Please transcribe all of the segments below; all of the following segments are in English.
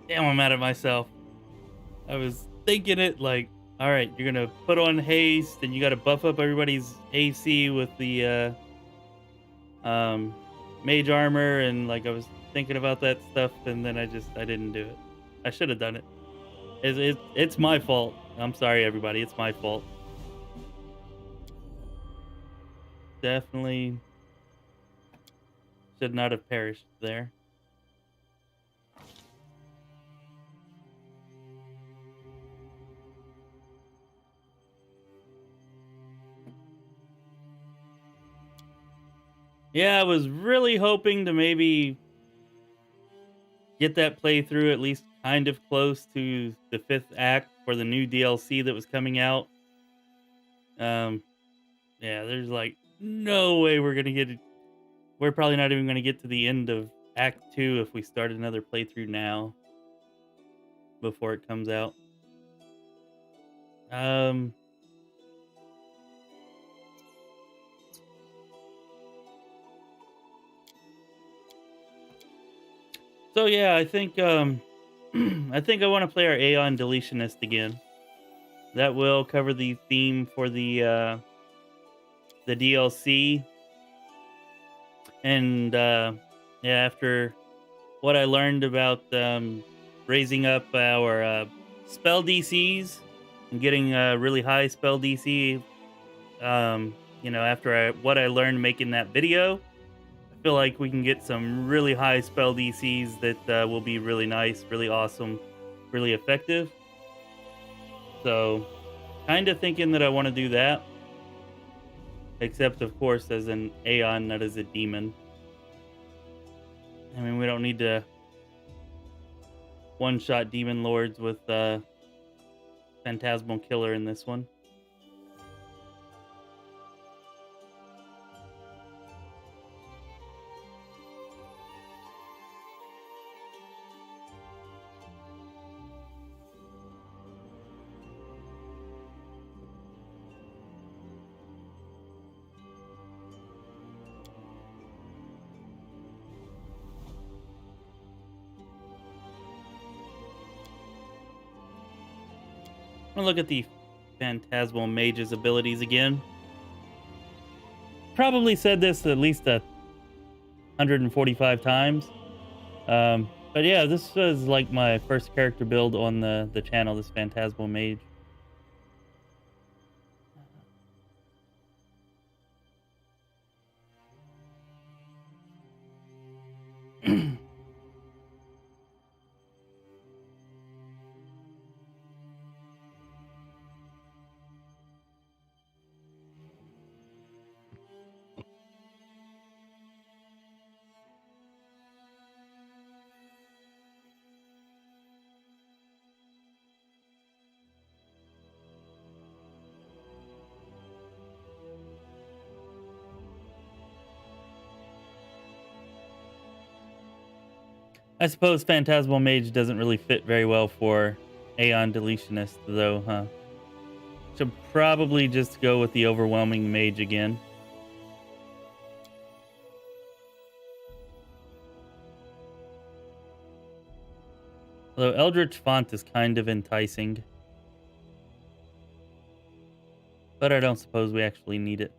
Damn, I'm mad at myself. I was thinking it like, all right, you're gonna put on haste, and you got to buff up everybody's AC with the um, mage armor, and like I was thinking about that stuff, and then I didn't do it. I should have done it. It's my fault. I'm sorry, everybody. It's my fault. Definitely should not have perished there. Yeah, I was really hoping to maybe get that playthrough at least kind of close to the fifth act for the new DLC that was coming out. Um, yeah, there's like no way we're gonna get it. We're probably not even gonna get to the end of Act 2 if we start another playthrough now before it comes out. Um, so yeah, I think I think I want to play our Aeon Deletionist again. That will cover the theme for the DLC. And yeah, after what I learned about raising up our spell DCs and getting a really high spell DC, after what I learned making that video, I feel like we can get some really high spell DCs that will be really nice, really awesome, really effective. So, kind of thinking that I want to do that, except of course as an Aeon, not as a demon. I mean, we don't need to one-shot demon lords with Phantasmal Killer in this one. I'm gonna look at the Phantasmal Mage's abilities again. Probably said this at least 145 times. But yeah, this was like my first character build on the channel, this Phantasmal Mage. I suppose Phantasmal Mage doesn't really fit very well for Aeon Deletionist, though, huh? Should probably just go with the Overwhelming Mage again. Although Eldritch Font is kind of enticing. But I don't suppose we actually need it.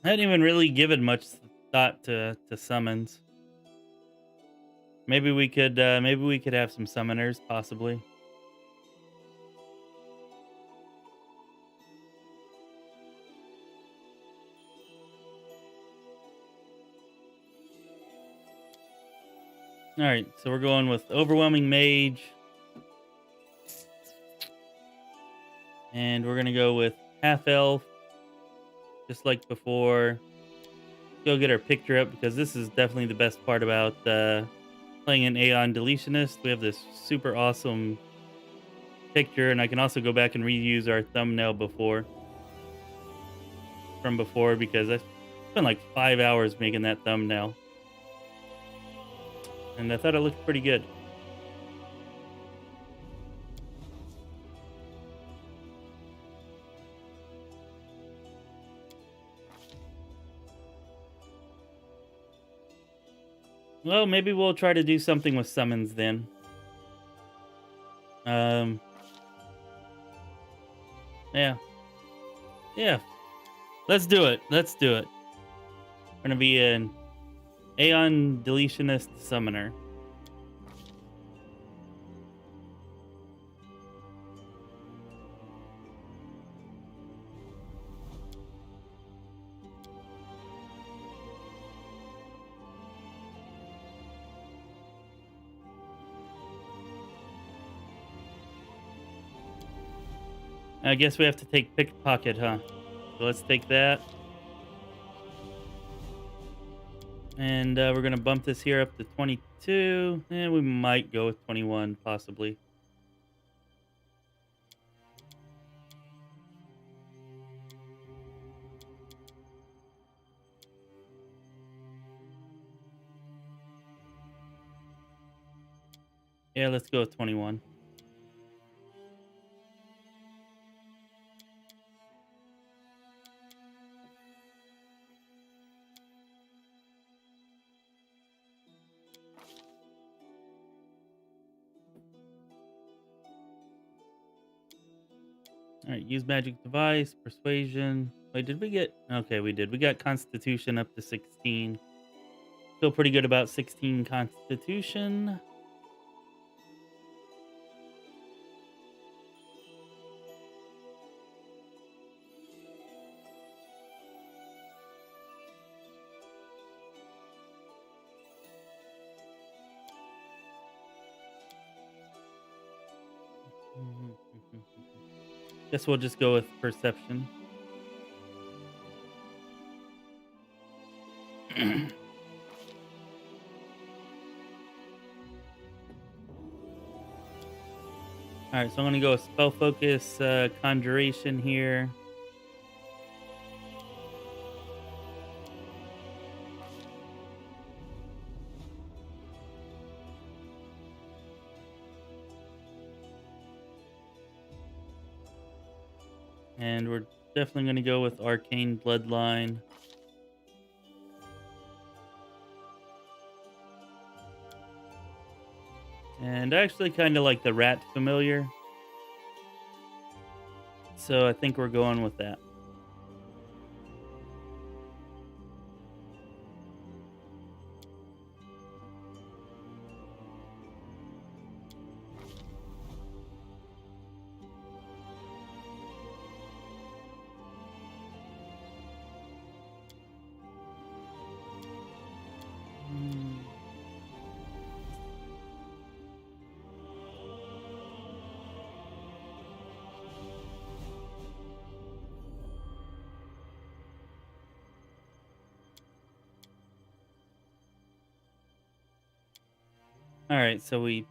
I hadn't even really given much thought to summons. Maybe we could have some summoners, possibly. All right, so we're going with Overwhelming Mage, and we're gonna go with Half Elf, just like before. Go get our picture up because this is definitely the best part about playing an Aeon Deletionist. We have this super awesome picture, and I can also go back and reuse our thumbnail from before because I spent like 5 hours making that thumbnail, and I thought it looked pretty good. Well, maybe we'll try to do something with summons then. Um, yeah, yeah. Let's do it. Let's do it. We're gonna be an Aeon Deletionist Summoner. I guess we have to take Pickpocket, huh? So let's take that. And we're going to bump this here up to 22. And we might go with 21, possibly. Yeah, let's go with 21. All right, use magic device, persuasion. Wait, did we get? Okay, we did. We got Constitution up to 16. Feel pretty good about 16 Constitution. Guess we'll just go with Perception. All right, so I'm gonna go with Spell Focus, Conjuration here. And we're definitely going to go with Arcane Bloodline. And I actually kind of like the Rat Familiar. So I think we're going with that. All right, so we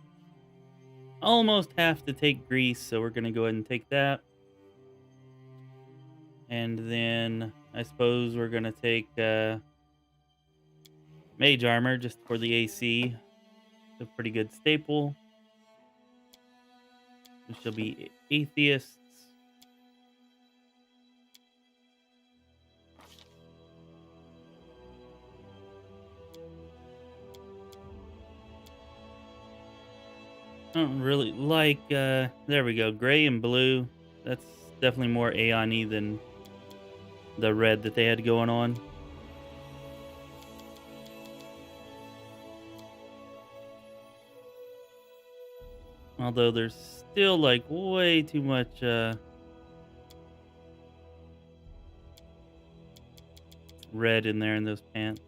almost have to take Grease, so we're going to go ahead and take that. And then I suppose we're going to take Mage Armor just for the AC. It's a pretty good staple. We shall be Atheists. I don't really like, there we go, gray and blue. That's definitely more Aeon-y than the red that they had going on. Although there's still like way too much red in there in those pants.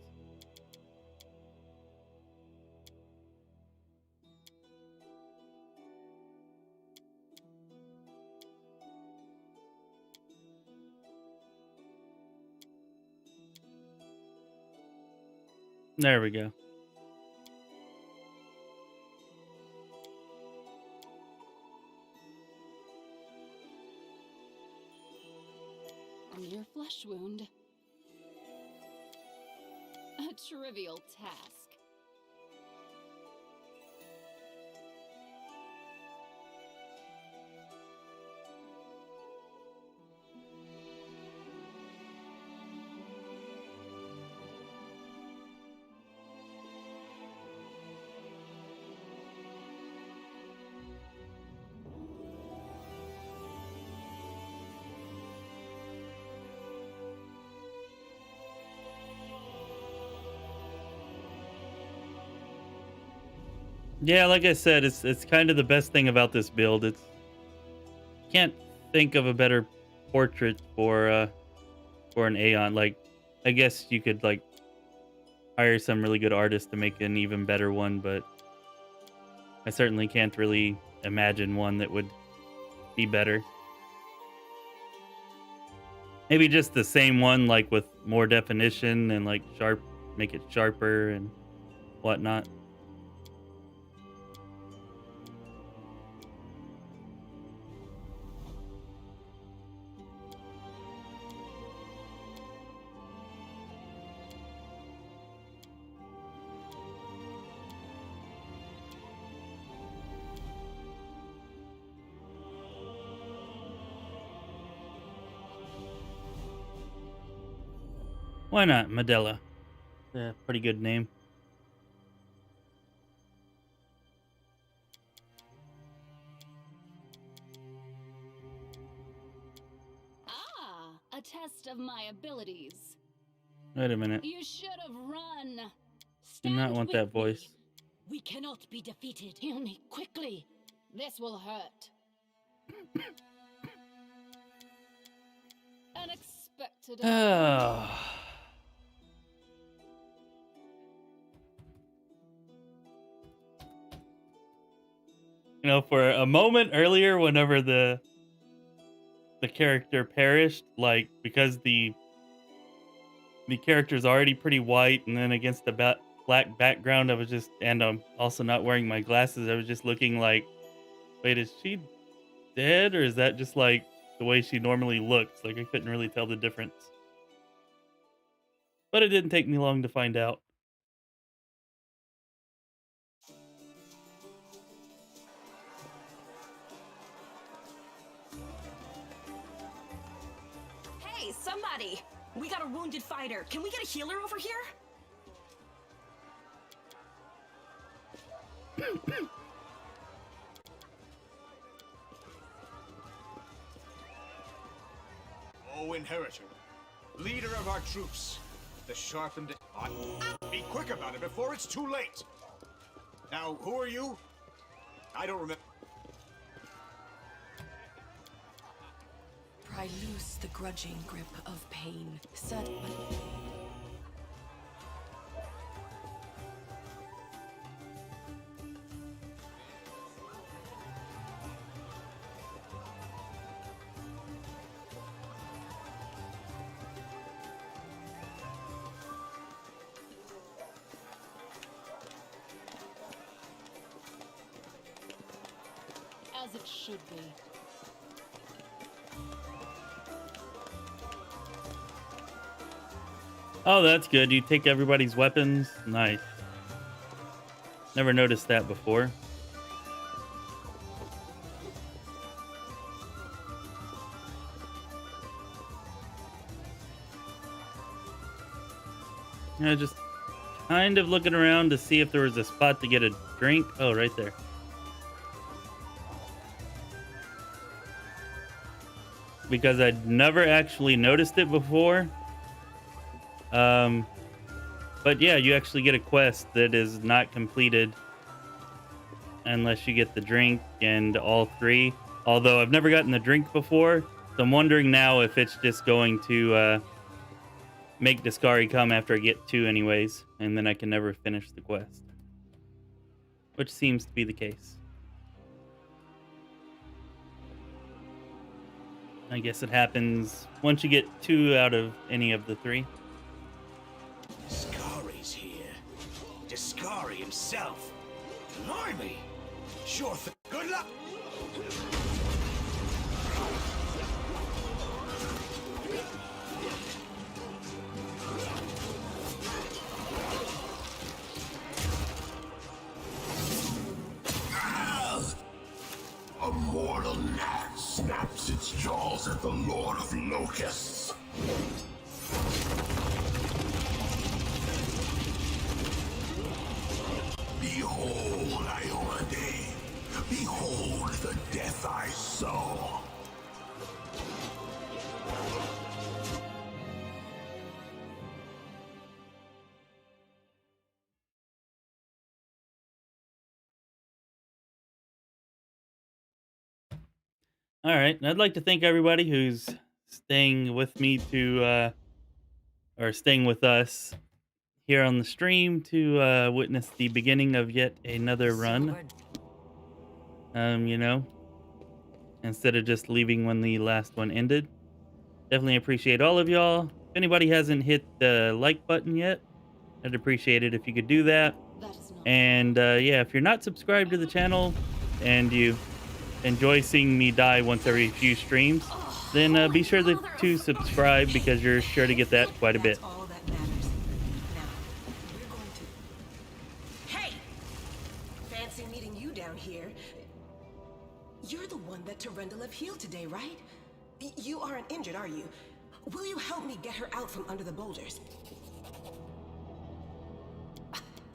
There we go. A mere flesh wound. A trivial task. Yeah, like I said, it's kind of the best thing about this build. It's can't think of a better portrait for an Aeon. Like, I guess you could like hire some really good artist to make an even better one, but I certainly can't really imagine one that would be better. Maybe just the same one, like with more definition and like make it sharper and whatnot. Why not, Medela? Yeah, pretty good name. Ah, a test of my abilities. Wait a minute. You should have run. Do not Stand want with that voice. me. We cannot be defeated. Heal me quickly. This will hurt. Unexpected. Oh. You know, for a moment earlier, whenever the character perished, like because the character's already pretty white, and then against the black background, I was just, and I'm also not wearing my glasses. I was just looking like, wait, is she dead, or is that just like the way she normally looks? Like I couldn't really tell the difference, but it didn't take me long to find out. Hey, somebody! We got a wounded fighter. Can we get a healer over here? O Inheritor, leader of our troops, the sharpened... Be quick about it before it's too late! Now, who are you? I don't remember... Pry loose the grudging grip of pain. Set... As it should be. Oh, that's good. You take everybody's weapons. Nice. Never noticed that before. Yeah, just kind of looking around to see if there was a spot to get a drink. Oh, right there. Because I'd never actually noticed it before. But yeah, you actually get a quest that is not completed unless you get the drink and all three. Although I've never gotten the drink before, so I'm wondering now if it's just going to make Discari come after I get two anyways, and then I can never finish the quest. Which seems to be the case. I guess it happens once you get two out of any of the three. Discari's here. Discari himself. Blimey! Sure, good luck! A mortal gnat snaps its jaws at the Lord of Locusts. Behold, Iomade. Behold the death I sow. All right. I'd like to thank everybody who's staying with me or staying with us here on the stream to witness the beginning of yet another run. You know, instead of just leaving when the last one ended. Definitely appreciate all of y'all. If anybody hasn't hit the like button yet, I'd appreciate it if you could do that. That is not. And yeah, if you're not subscribed to the channel and you enjoy seeing me die once every few streams, then be sure to subscribe because you're sure to get that quite a bit. That's all that matters. Now, we're going to... Hey! Fancy meeting you down here. You're the one that Tarendalev healed today, right? You aren't injured, are you? Will you help me get her out from under the boulders?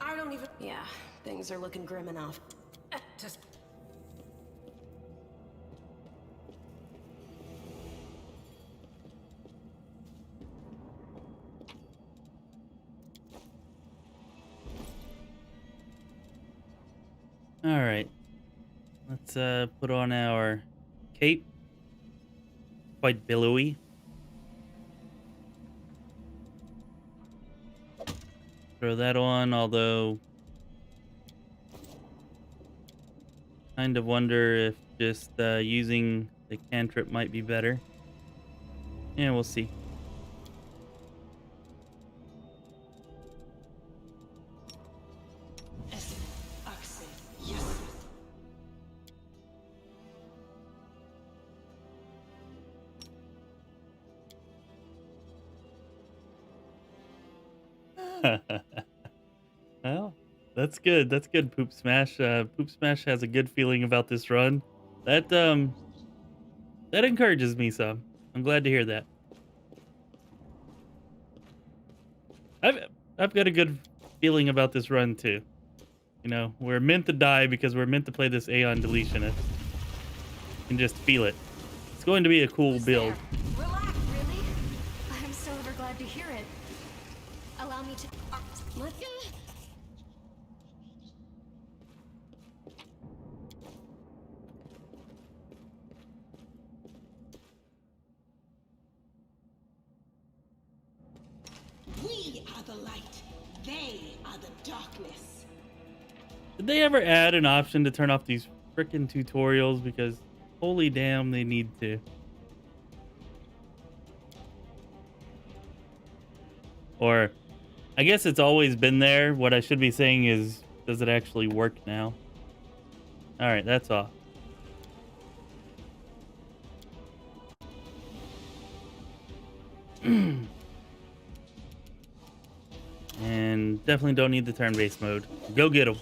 I don't even... Yeah, things are looking grim enough. Just... All right, let's put on our cape. Quite billowy. Throw that on, although kind of wonder if just using the cantrip might be better. Yeah, we'll see. Well, that's good. That's good, Poop Smash. Poop Smash has a good feeling about this run. That encourages me some. I'm glad to hear that. I've got a good feeling about this run too. You know, we're meant to die because we're meant to play this Aeon Deletionist. You can just feel it. It's going to be a cool build. Relax, really? I'm so ever glad to hear it. Allow me to. What? We are the light. They are the darkness. Did they ever add an option to turn off these frickin' tutorials? Because holy damn, they need to. Or, I guess it's always been there. What I should be saying is, does it actually work now? Alright, that's off. And definitely don't need the turn-based mode. Go get them.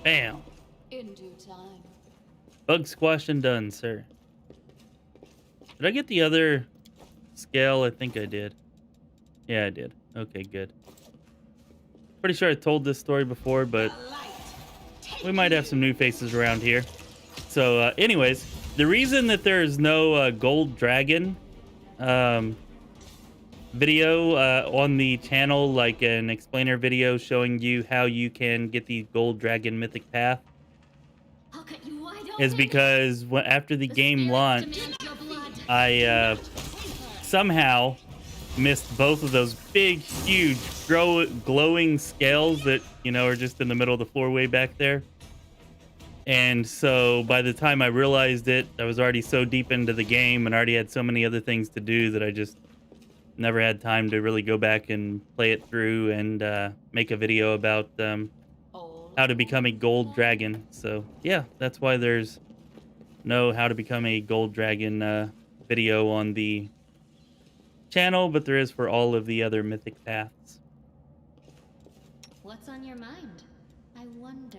Bam. In due time. Bug squashed and done, sir. Did I get the other scale? I think I did. Yeah, I did. Okay, good. Pretty sure I told this story before, but we might have some new faces around here. So, anyways, the reason that there's no gold dragon video on the channel, like an explainer video showing you how you can get the gold dragon mythic path, I'll cut you wide open. is because after the game launched, I somehow missed both of those big, huge, glowing scales that, you know, are just in the middle of the floor way back there. And so by the time I realized it, I was already so deep into the game and already had so many other things to do that I just never had time to really go back and play it through and make a video about how to become a gold dragon. So yeah, that's why there's no how to become a gold dragon video on the channel, but there is for all of the other mythic paths. What's on your mind? I wonder.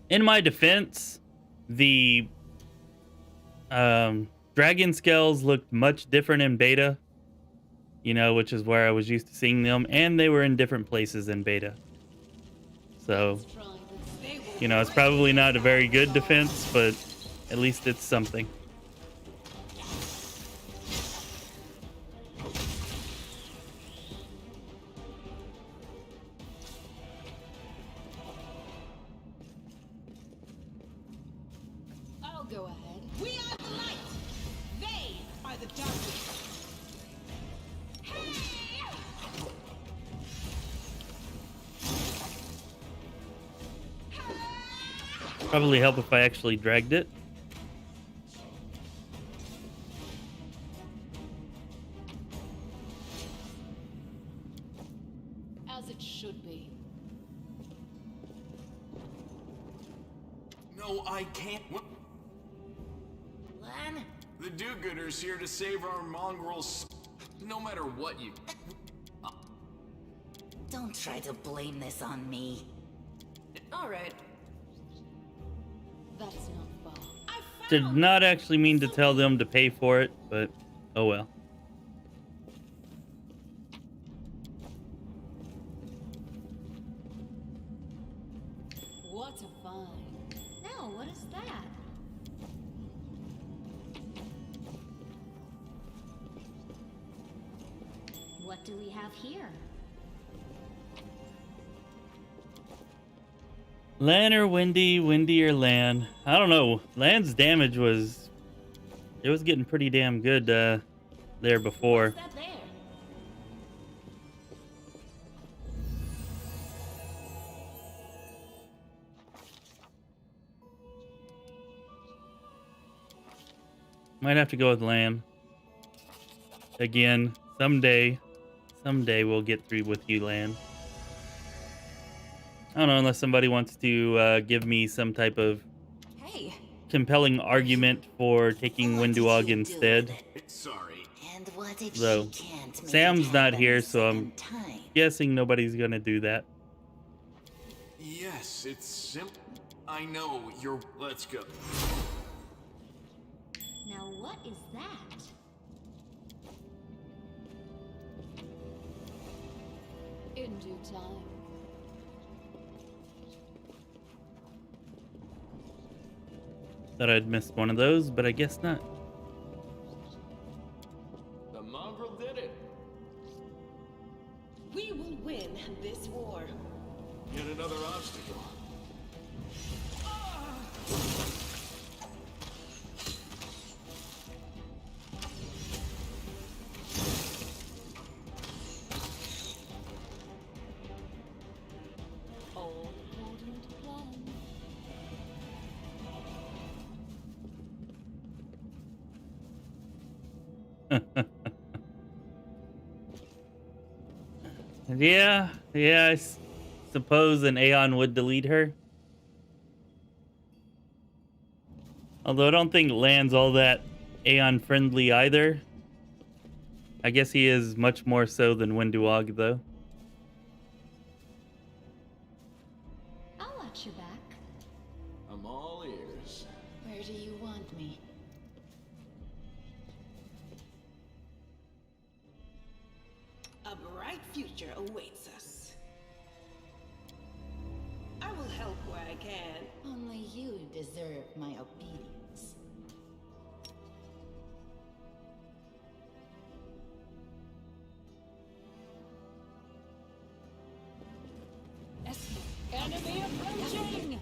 In my defense, the dragon scales looked much different in beta, you know, which is where I was used to seeing them, and they were in different places in beta. So, you know, it's probably not a very good defense, but at least it's something. I'll go ahead. We are the light. They are the darkness. Probably help if I actually dragged it. As it should be. No, I can't. What? Lan? The do-gooder's here to save our mongrels. No matter what you... Don't try to blame this on me. All right. That's not far. Did not actually mean to tell them to pay for it, but oh well. What a find. No, what is that? What do we have here? Lan or Windy, Windy or Lan. I don't know. Lan's damage was... It was getting pretty damn good there before. What's that there? Might have to go with Lan. Again, someday we'll get through with you, Lan. I don't know, unless somebody wants to give me some type of Hey. compelling argument for taking Winduog instead. Sorry. And what if Though she can't make Sam's it not happen here, a so I'm second time? guessing nobody's gonna do that. Yes, it's simple. I know, you're... Let's go. Now what is that? In due time. Thought I'd missed one of those, but I guess not. The mongrel did it. We will win this war. Yet another obstacle. All according to plan. Yeah, I suppose an Aeon would delete her. Although I don't think Lan's all that Aeon friendly either. I guess he is much more so than Winduog, though. I'll watch your back. I'm all ears. Where do you want me? A bright future awaits us. I will help where I can. Only you deserve my obedience. Enemy approaching!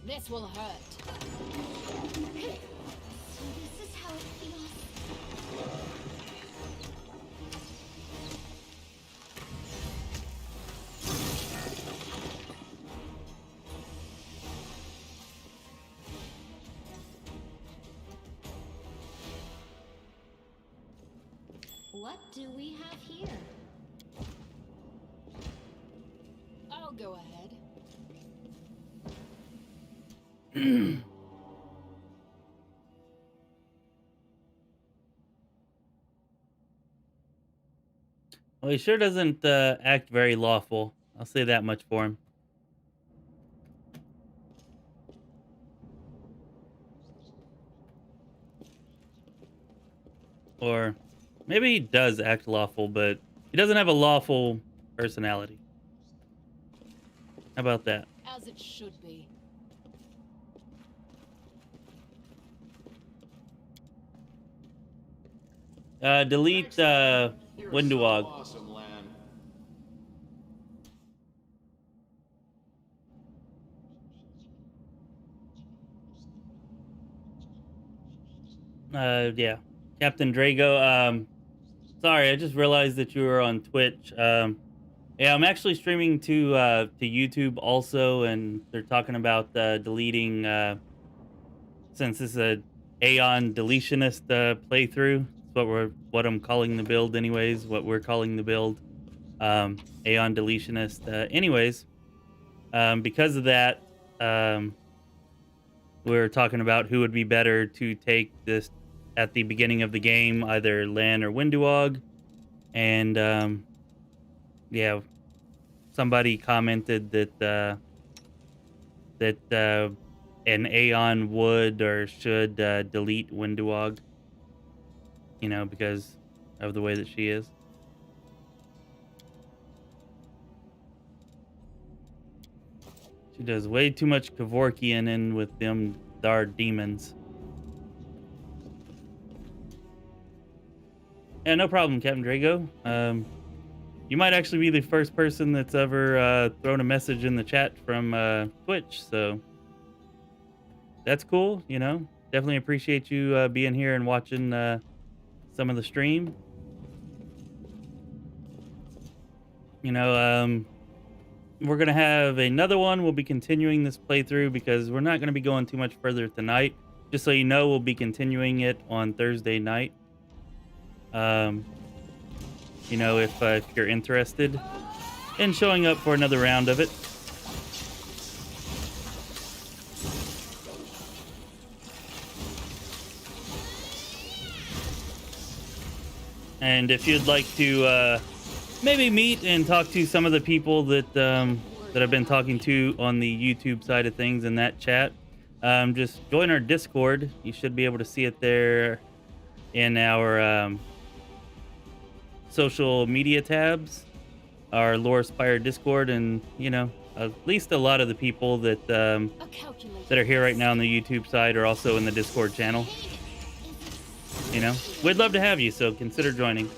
This will hurt. So this is how it feels. What do we have here? I'll go ahead. Well, he sure doesn't act very lawful. I'll say that much for him. Or maybe he does act lawful, but he doesn't have a lawful personality. How about that? As it should be. Delete You're Windowog. so awesome, Lan. Yeah. Captain Drago. Sorry, I just realized that you were on Twitch. Yeah, I'm actually streaming to YouTube also, and they're talking about deleting since this is a Aeon Deletionist playthrough. It's what I'm calling the build, anyways. What we're calling the build, Aeon Deletionist. Anyways, because of that, we're talking about who would be better to take this at the beginning of the game, either Lan or Windowog, and yeah, somebody commented that an Aeon would or should delete Windowog, you know, because of the way that she is. She does way too much Kevorkian in with them dar demons. Yeah, no problem, Captain Drago. You might actually be the first person that's ever thrown a message in the chat from Twitch, so that's cool. You know, definitely appreciate you being here and watching some of the stream. You know, we're gonna have another one. We'll be continuing this playthrough because we're not gonna be going too much further tonight. Just so you know, we'll be continuing it on Thursday night. You know, if you're interested in showing up for another round of it. And if you'd like to maybe meet and talk to some of the people that that I've been talking to on the YouTube side of things in that chat, just join our Discord. You should be able to see it there in our social media tabs, our Lorespire Discord, and you know, at least a lot of the people that that are here right now on the YouTube side are also in the Discord channel. You know, we'd love to have you, so consider joining.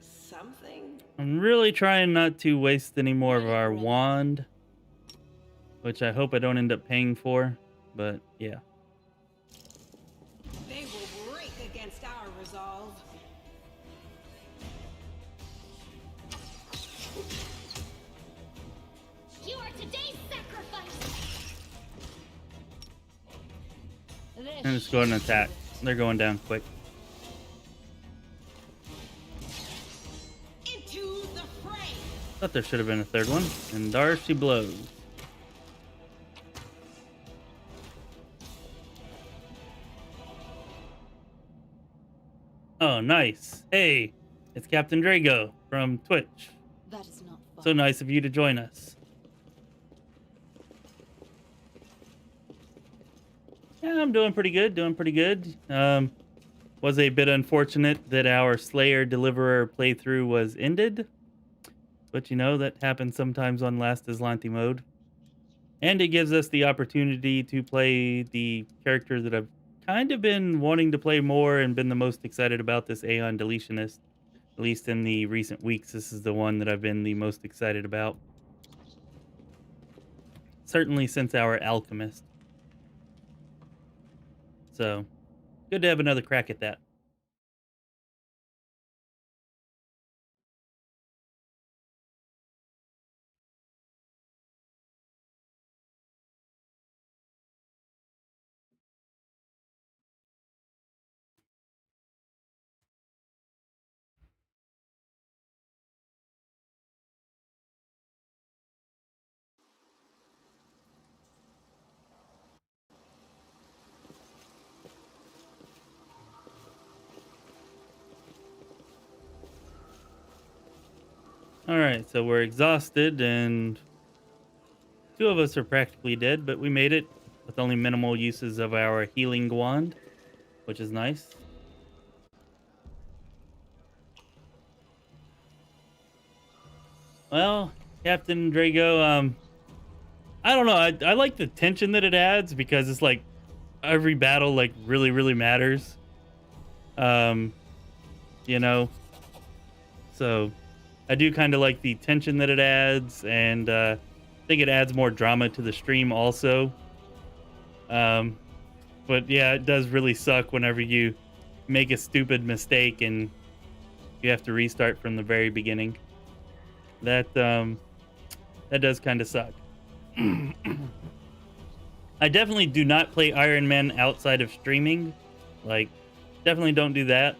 Something? I'm really trying not to waste any more of our wand, which I hope I don't end up paying for, but yeah. They will break against our resolve. You are today's sacrifice! And just go ahead and attack. They're going down quick. Into the fray! Thought there should have been a third one. And there she blows. Oh, nice. Hey, it's Captain Drago from Twitch. That is not fun. So nice of you to join us. Yeah, I'm doing pretty good, was a bit unfortunate that our Slayer Deliverer playthrough was ended. But you know, that happens sometimes on Last Azlanti mode. And it gives us the opportunity to play the character that I've kind of been wanting to play more and been the most excited about, this Aeon Deletionist. At least in the recent weeks, this is the one that I've been the most excited about. Certainly since our Alchemist. So, good to have another crack at that. All right, so we're exhausted, and two of us are practically dead, but we made it with only minimal uses of our healing wand, which is nice. Well, Captain Drago, I don't know. I like the tension that it adds because it's like every battle like really matters. Um, you know, so I do kind of like the tension that it adds, and I think it adds more drama to the stream also. Um, but yeah, it does really suck whenever you make a stupid mistake and you have to restart from the very beginning. That does kind of suck. I definitely do not play Iron Man outside of streaming. Like, definitely don't do that.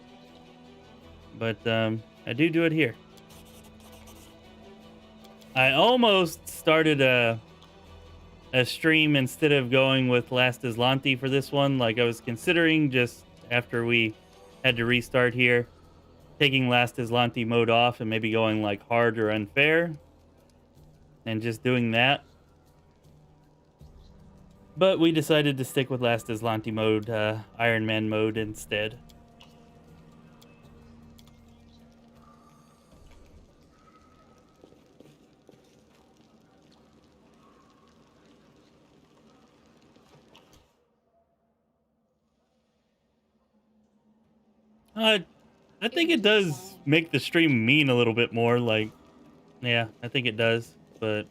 But I do it here. I almost started a stream instead of going with Last Azlanti for this one. Like, I was considering just after we had to restart here, taking Last Azlanti mode off and maybe going like hard or unfair and just doing that. But we decided to stick with Last Azlanti mode, Iron Man mode instead. I think it does make the stream mean a little bit more. Like, yeah, I think it does. But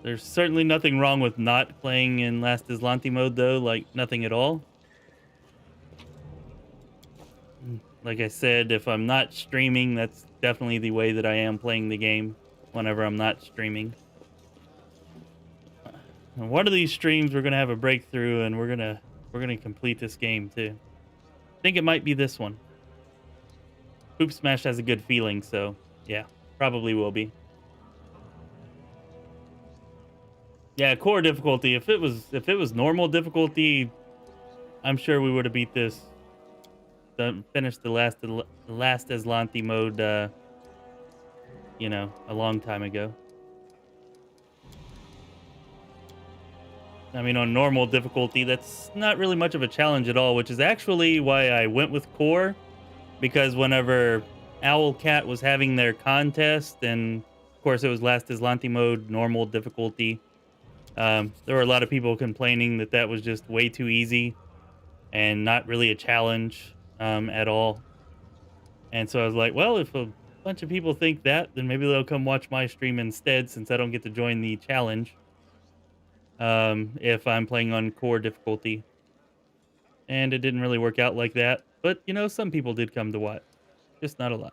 there's certainly nothing wrong with not playing in Last Azlanti mode, though. Like, nothing at all. Like I said, if I'm not streaming, that's definitely the way that I am playing the game whenever I'm not streaming. And one of these streams, we're gonna have a breakthrough, and we're gonna complete this game too. I think it might be this one. Poop Smash has a good feeling, so yeah, probably will be. Yeah, core difficulty. If it was normal difficulty, I'm sure we would have beat this. Finished the last Azlanti mode, you know, a long time ago. I mean, on normal difficulty, that's not really much of a challenge at all, which is actually why I went with core, because whenever Owlcat was having their contest, and of course it was Last Azlanti mode, normal difficulty, there were a lot of people complaining that that was just way too easy and not really a challenge at all. And so I was like, well, if a bunch of people think that, then maybe they'll come watch my stream instead, since I don't get to join the challenge. If I'm playing on core difficulty. And it didn't really work out like that. But, you know, some people did come to watch. Just not a lot.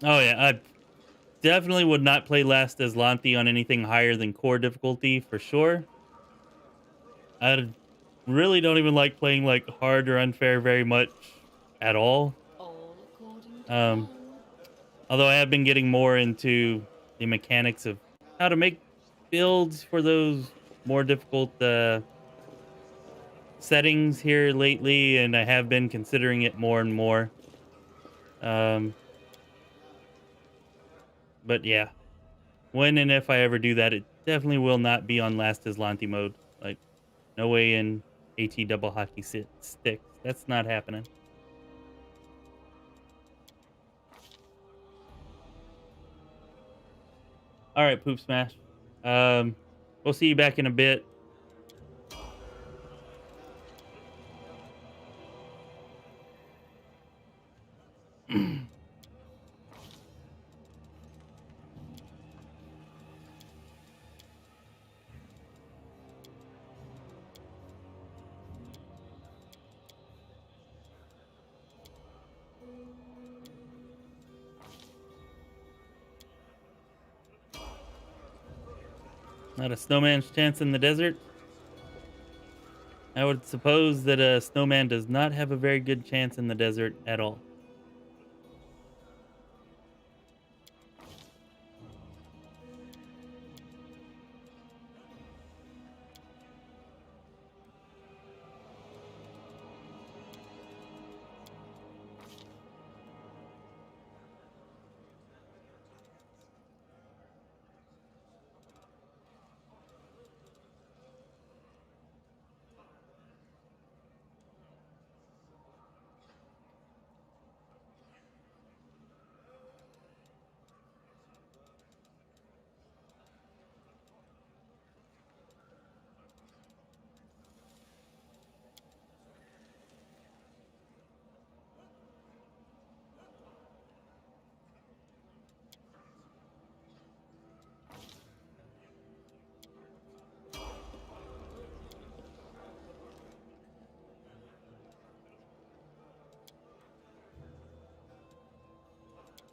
Oh, yeah. I definitely would not play Last Azlanti on anything higher than core difficulty, for sure. I really don't even like playing, like, hard or unfair very much at all. Although I have been getting more into the mechanics of how to make builds for those more difficult settings here lately, and I have been considering it more and more. But yeah, when and if I ever do that, it definitely will not be on Last Azlanti mode. Like, no way in AT double hockey sticks. That's not happening. All right, Poop Smash. We'll see you back in a bit. Not a snowman's chance in the desert. I would suppose that a snowman does not have a very good chance in the desert at all.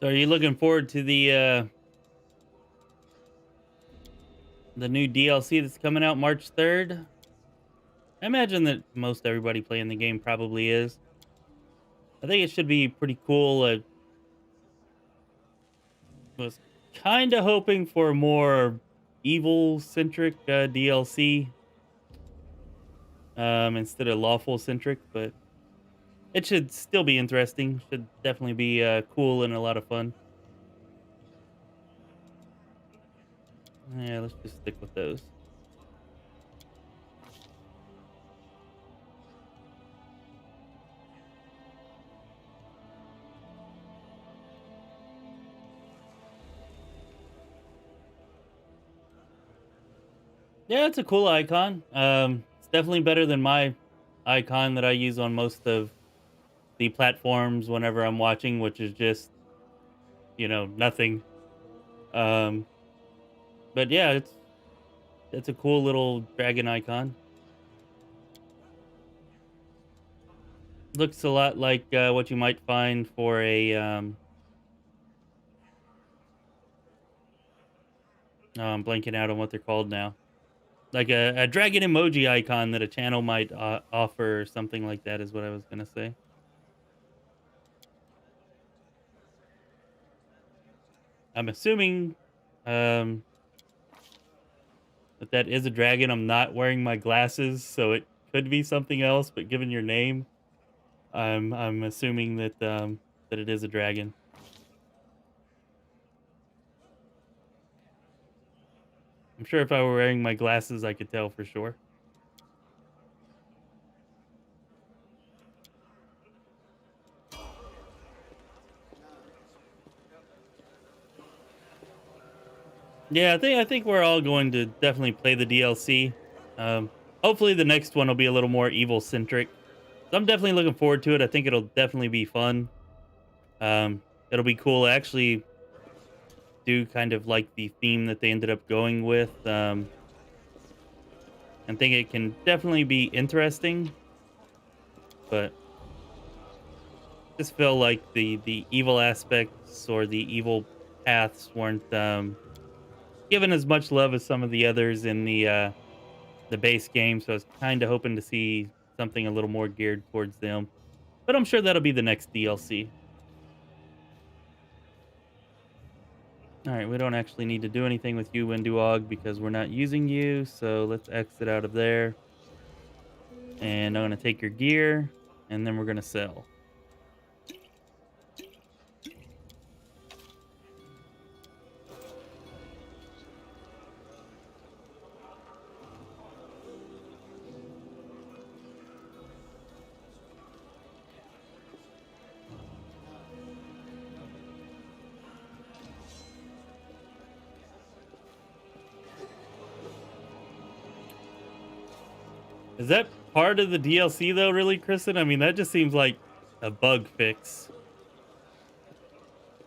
So, are you looking forward to the new DLC that's coming out March 3rd? I imagine that most everybody playing the game probably is. I think it should be pretty cool. Was kind of hoping for a more evil centric DLC instead of lawful centric, but it should still be interesting. Should definitely be cool and a lot of fun. Yeah, let's just stick with those. Yeah, it's a cool icon. It's definitely better than my icon that I use on most of the platforms whenever I'm watching, which is just, nothing. Um, but yeah, it's a cool little dragon icon. Looks a lot like what you might find for a oh, I'm blanking out on what they're called now. Like a dragon emoji icon that a channel might offer or something like that is what I was gonna say. I'm assuming um, that is a dragon. I'm not wearing my glasses, so it could be something else. But given your name, I'm assuming that it is a dragon. I'm sure if I were wearing my glasses, I could tell for sure. Yeah, I think we're all going to definitely play the DLC. Hopefully, the next one will be a little more evil centric. So I'm definitely looking forward to it. I think it'll definitely be fun. It'll be cool. I actually do kind of like the theme that they ended up going with. I think it can definitely be interesting, but just feel like the evil aspects or the evil paths weren't given as much love as some of the others in the base game. So I was kind of hoping to see something a little more geared towards them. But I'm sure that'll be the next DLC. All right, we don't actually need to do anything with you, Winduog, because we're not using you. So let's exit out of there. And I'm going to take your gear, and then we're going to sell. Is that part of the DLC though, really, Kristen? I mean, that just seems like a bug fix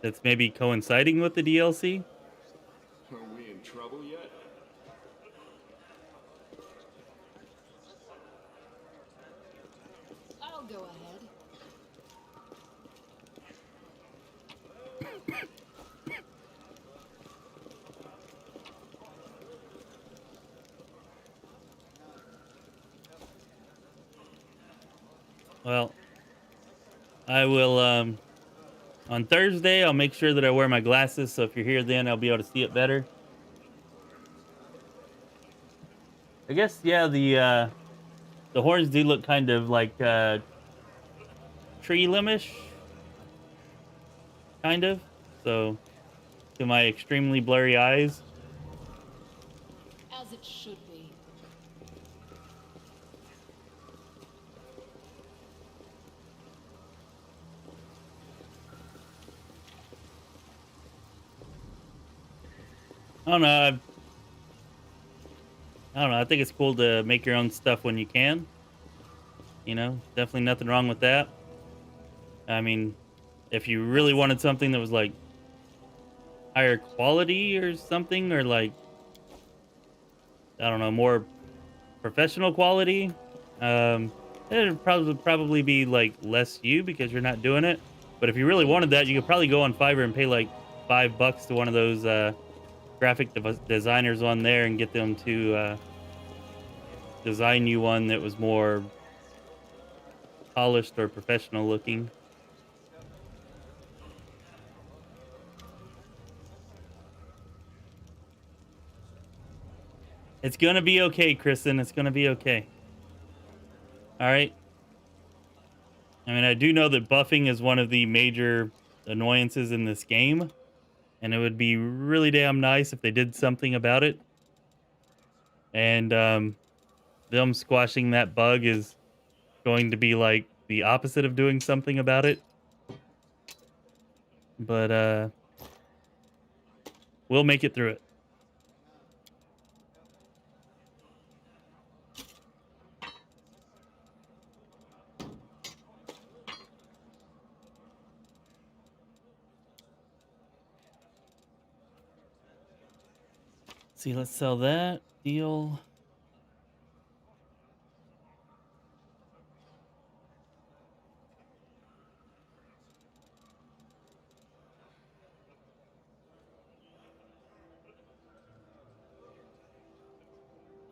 that's maybe coinciding with the DLC. Are we in trouble yet? I'll go ahead. Well, I will, on Thursday, I'll make sure that I wear my glasses, so if you're here then, I'll be able to see it better. I guess, yeah, the horns do look kind of like, tree limbish, kind of, so, to my extremely blurry eyes. As it should be. I don't know. I don't know. I think it's cool to make your own stuff when you can. Definitely nothing wrong with that. I mean, if you really wanted something that was like higher quality or something, or like, I don't know, more professional quality, it'd probably be like less you because you're not doing it. But if you really wanted that, you could probably go on Fiverr and pay like $5 to one of those graphic designers on there and get them to design you one that was more polished or professional looking. It's gonna be okay, Kristen. It's gonna be okay. All right. I mean, I do know that buffing is one of the major annoyances in this game, and it would be really damn nice if they did something about it. And them squashing that bug is going to be like the opposite of doing something about it. But we'll make it through it. See, let's sell that deal.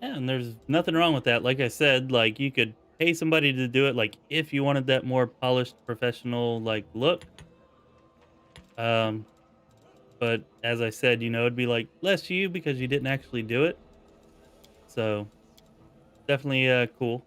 Yeah, and there's nothing wrong with that. Like I said, like you could pay somebody to do it, like if you wanted that more polished, professional like look. Um, but as I said, you know, it'd be like less you because you didn't actually do it. So definitely cool.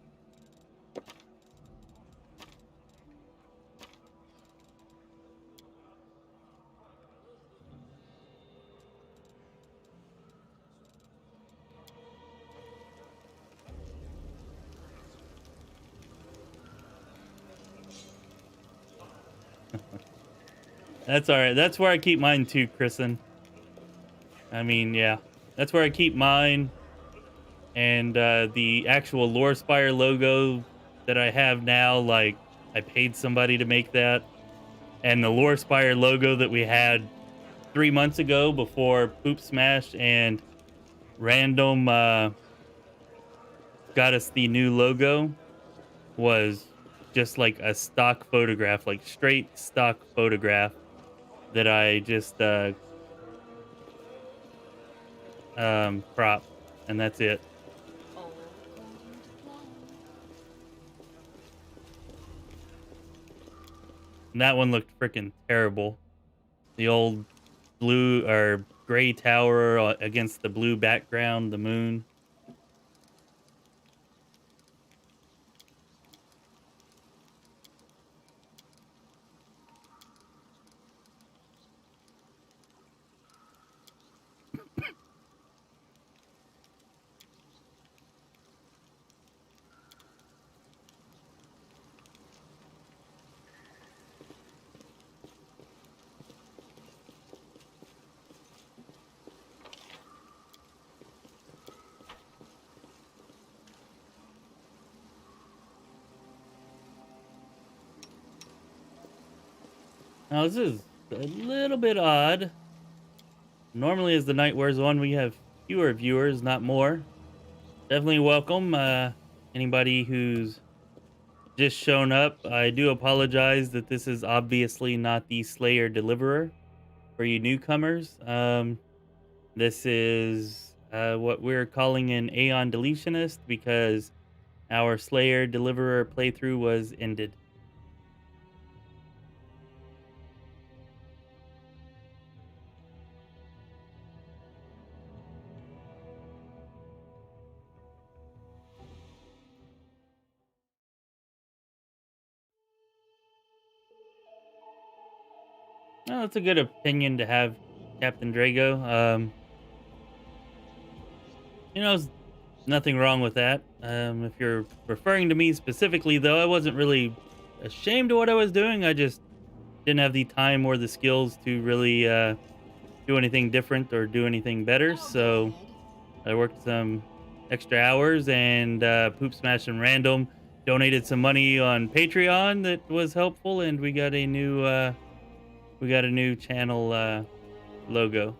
That's all right. That's where I keep mine too, Kristen. I mean, yeah, that's where I keep mine. And the actual Lorespire logo that I have now, like I paid somebody to make that. And the Lorespire logo that we had 3 months ago before Poop Smash and Random got us the new logo was just like a stock photograph, like straight stock photograph that I just crop, and that's it. And that one looked freaking terrible. The old blue or gray tower against the blue background, the moon. Now, this is a little bit odd. Normally, as the night wears on, we have fewer viewers, not more. Definitely welcome. Anybody who's just shown up, I do apologize that this is obviously not the Slayer Deliverer for you newcomers. This is what we're calling an Aeon Deletionist because our Slayer Deliverer playthrough was ended. Well, that's a good opinion to have, Captain Drago. You know, there's nothing wrong with that. If you're referring to me specifically, though, I wasn't really ashamed of what I was doing. I just didn't have the time or the skills to really do anything different or do anything better. So I worked some extra hours, and Poop Smash and Random donated some money on Patreon that was helpful, and we got a new channel logo.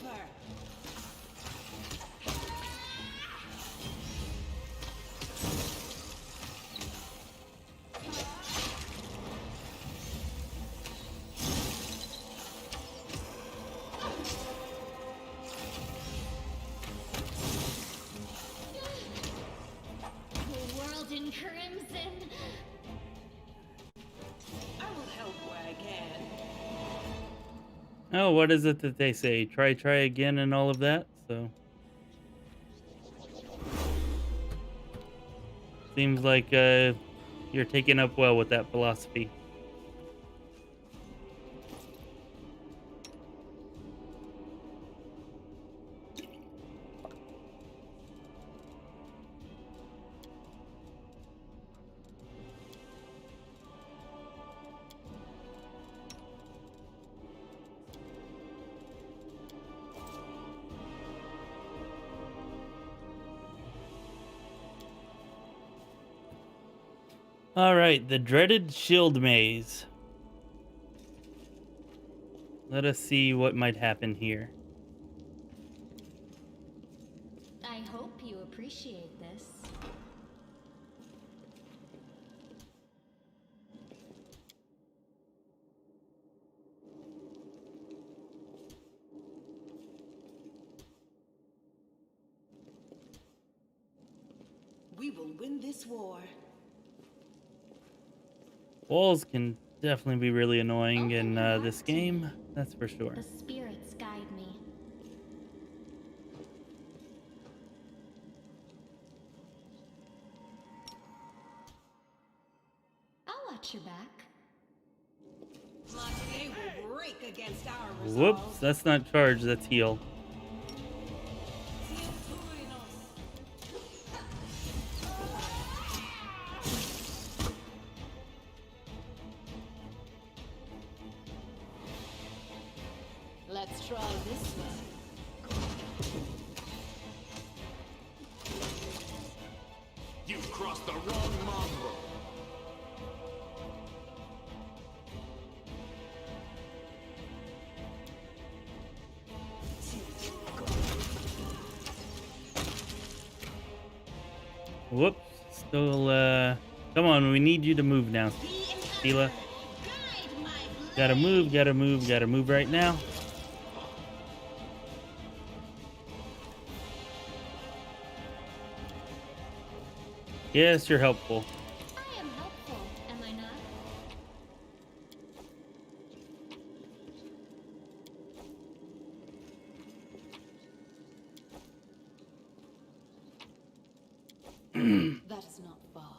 waver. The world in crimson. I will help where I can. Oh, what is it that they say? Try again and all of that. So seems like you're taking up well with that philosophy. All right, the dreaded shield maze. Let us see what might happen here. I hope you appreciate this. We will win this war. Walls can definitely be really annoying Open in your heart this to me. game, that's for sure. The spirits guide me. I'll watch your back. Monte will break against our resolve. Whoops, that's not charge, that's heal. Let's try this one. You've crossed the wrong mongrel. Whoops, still, come on, we need you to move now, Sheila. Gotta move right now. Yes, you're helpful. I am helpful, am I not? That is not far.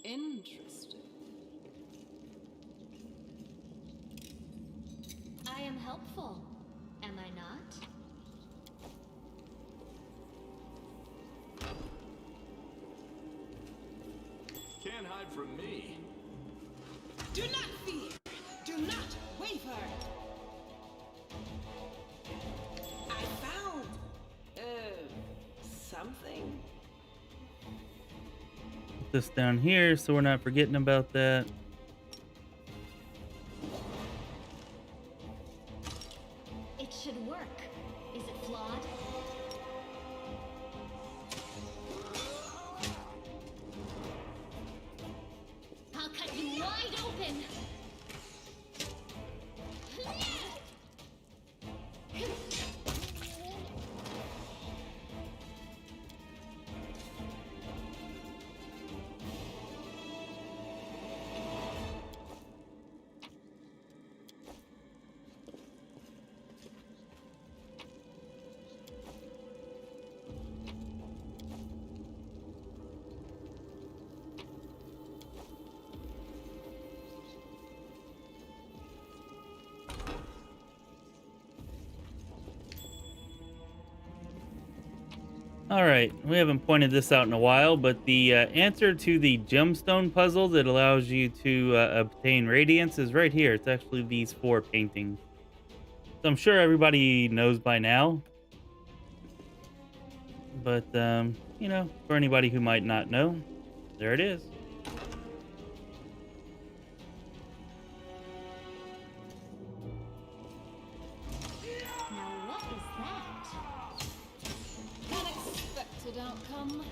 Interesting. I am helpful, am I not? Can't hide from me. Do not fear. Do not waver. I found something. Put this down here so we're not forgetting about that. It should work. Is it flawed? I'll cut you wide open! All right, we haven't pointed this out in a while, but the answer to the gemstone puzzle that allows you to obtain radiance is right here. It's actually these 4 paintings. So I'm sure everybody knows by now. But, you know, for anybody who might not know, there it is. Now what is that? Unexpected outcome.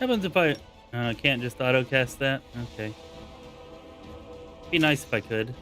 Happens if I can't just auto-cast that? Okay. Be nice if I could.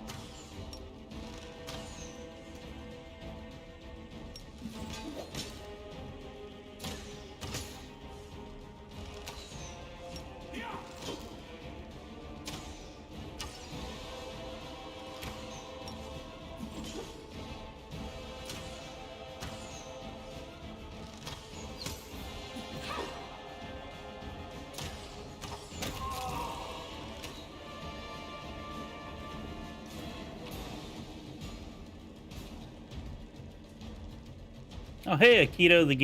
Oh, hey, Akito the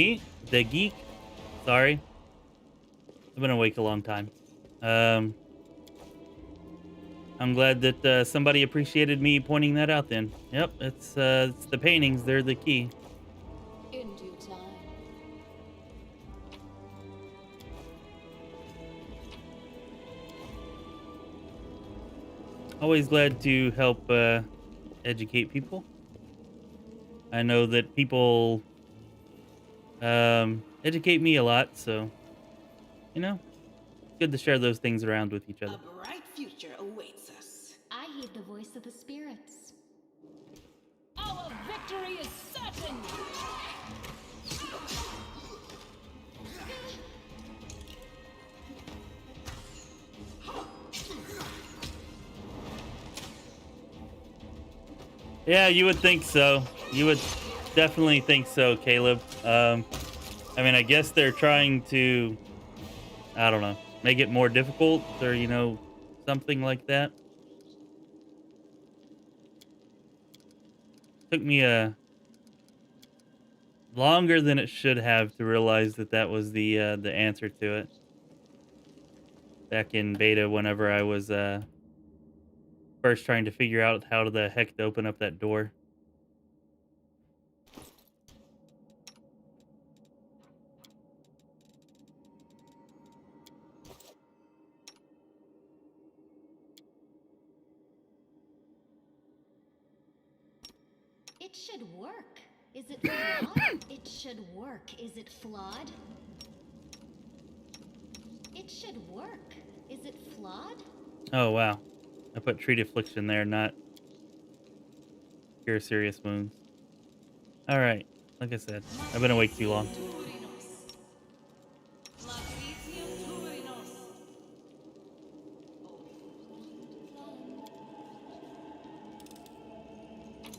geek. Sorry. I've been awake a long time. I'm glad that somebody appreciated me pointing that out then. Yep, it's the paintings. They're the key. In due time. Always glad to help educate people. I know that people educate me a lot, so, you know, it's good to share those things around with each other. A bright future awaits us. I heed the voice of the spirits. Our victory is certain! Yeah, you would think so. You would definitely think so, Caleb. I mean, I guess they're trying to, I don't know, make it more difficult or, you know, something like that. Took me longer than it should have to realize that that was the answer to it. Back in beta, whenever I was first trying to figure out how the heck to open up that door. It should work. Is it flawed? It should work. Is it flawed? It should work. Is it flawed? Oh, wow. I put treat affliction there, not cure serious wounds. All right. Like I said, I've been awake too long.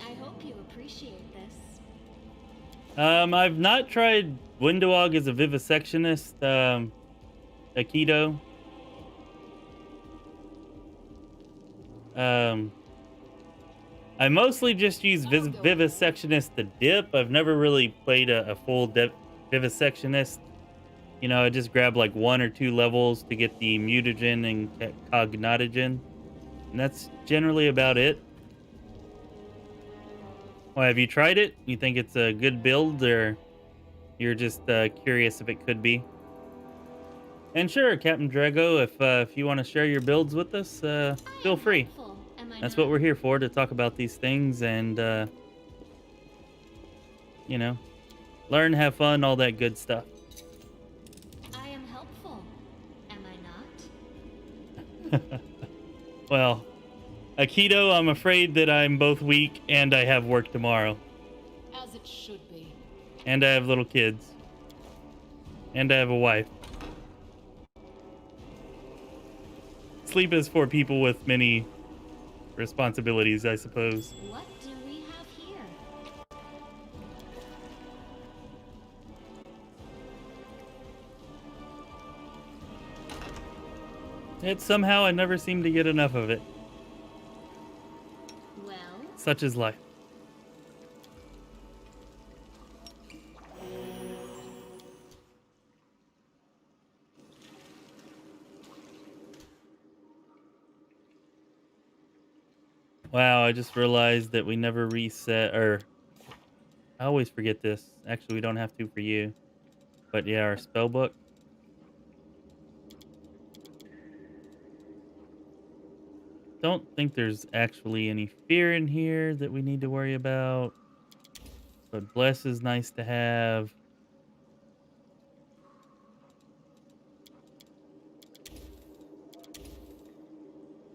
I hope you appreciate this. I've not tried Windowog as a vivisectionist, Aikido. I mostly just use vivisectionist to dip. I've never really played a full vivisectionist. You know, I just grab like 1 or 2 levels to get the mutagen and cognotogen. And that's generally about it. Why, have you tried it? You think it's a good build, or you're just curious if it could be? And sure, Captain Drago, if you want to share your builds with us, feel free. That's what we're here for, to talk about these things and, you know, learn, have fun, all that good stuff. I am helpful. Am I not? Well, Aikido, I'm afraid that I'm both weak and I have work tomorrow. As it should be. And I have little kids. And I have a wife. Sleep is for people with many responsibilities, I suppose. What do we have here? It somehow I never seem to get enough of it. Well, Such is life. Wow, I just realized that we never reset, or I always forget this. Actually, we don't have to for you. But yeah, our spell book. Don't think there's actually any fear in here that we need to worry about. But bless is nice to have.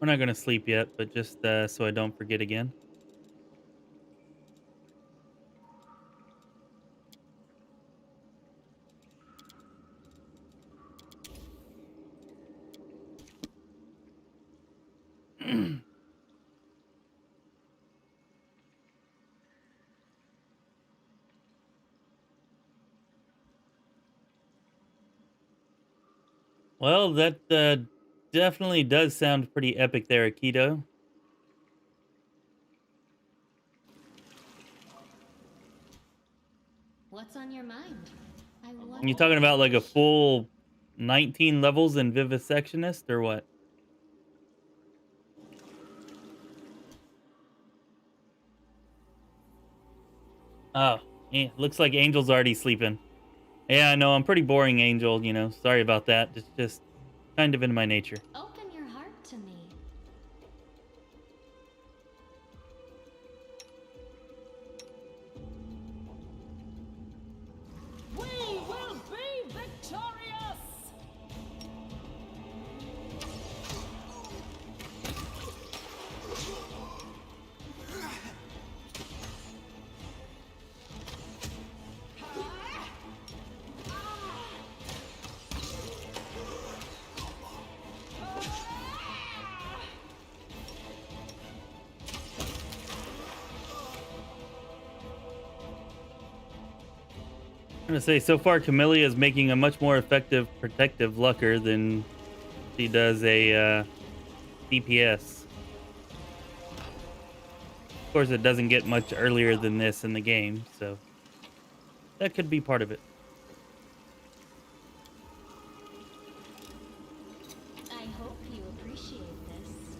We're not going to sleep yet, but just so I don't forget again. Well, that definitely does sound pretty epic there, Akito. what's on your mind? I You wonder. talking about like a full 19 levels in Vivisectionist or what? Oh, yeah, looks like Angel's already sleeping. Yeah, I know. I'm pretty boring, Angel. Sorry about that. It's just kind of in my nature. Open your heart to me. We will be victorious! I'm gonna say so far, Camellia is making a much more effective protective Lucker than she does a DPS. Of course, it doesn't get much earlier than this in the game, so that could be part of it. I hope you appreciate this.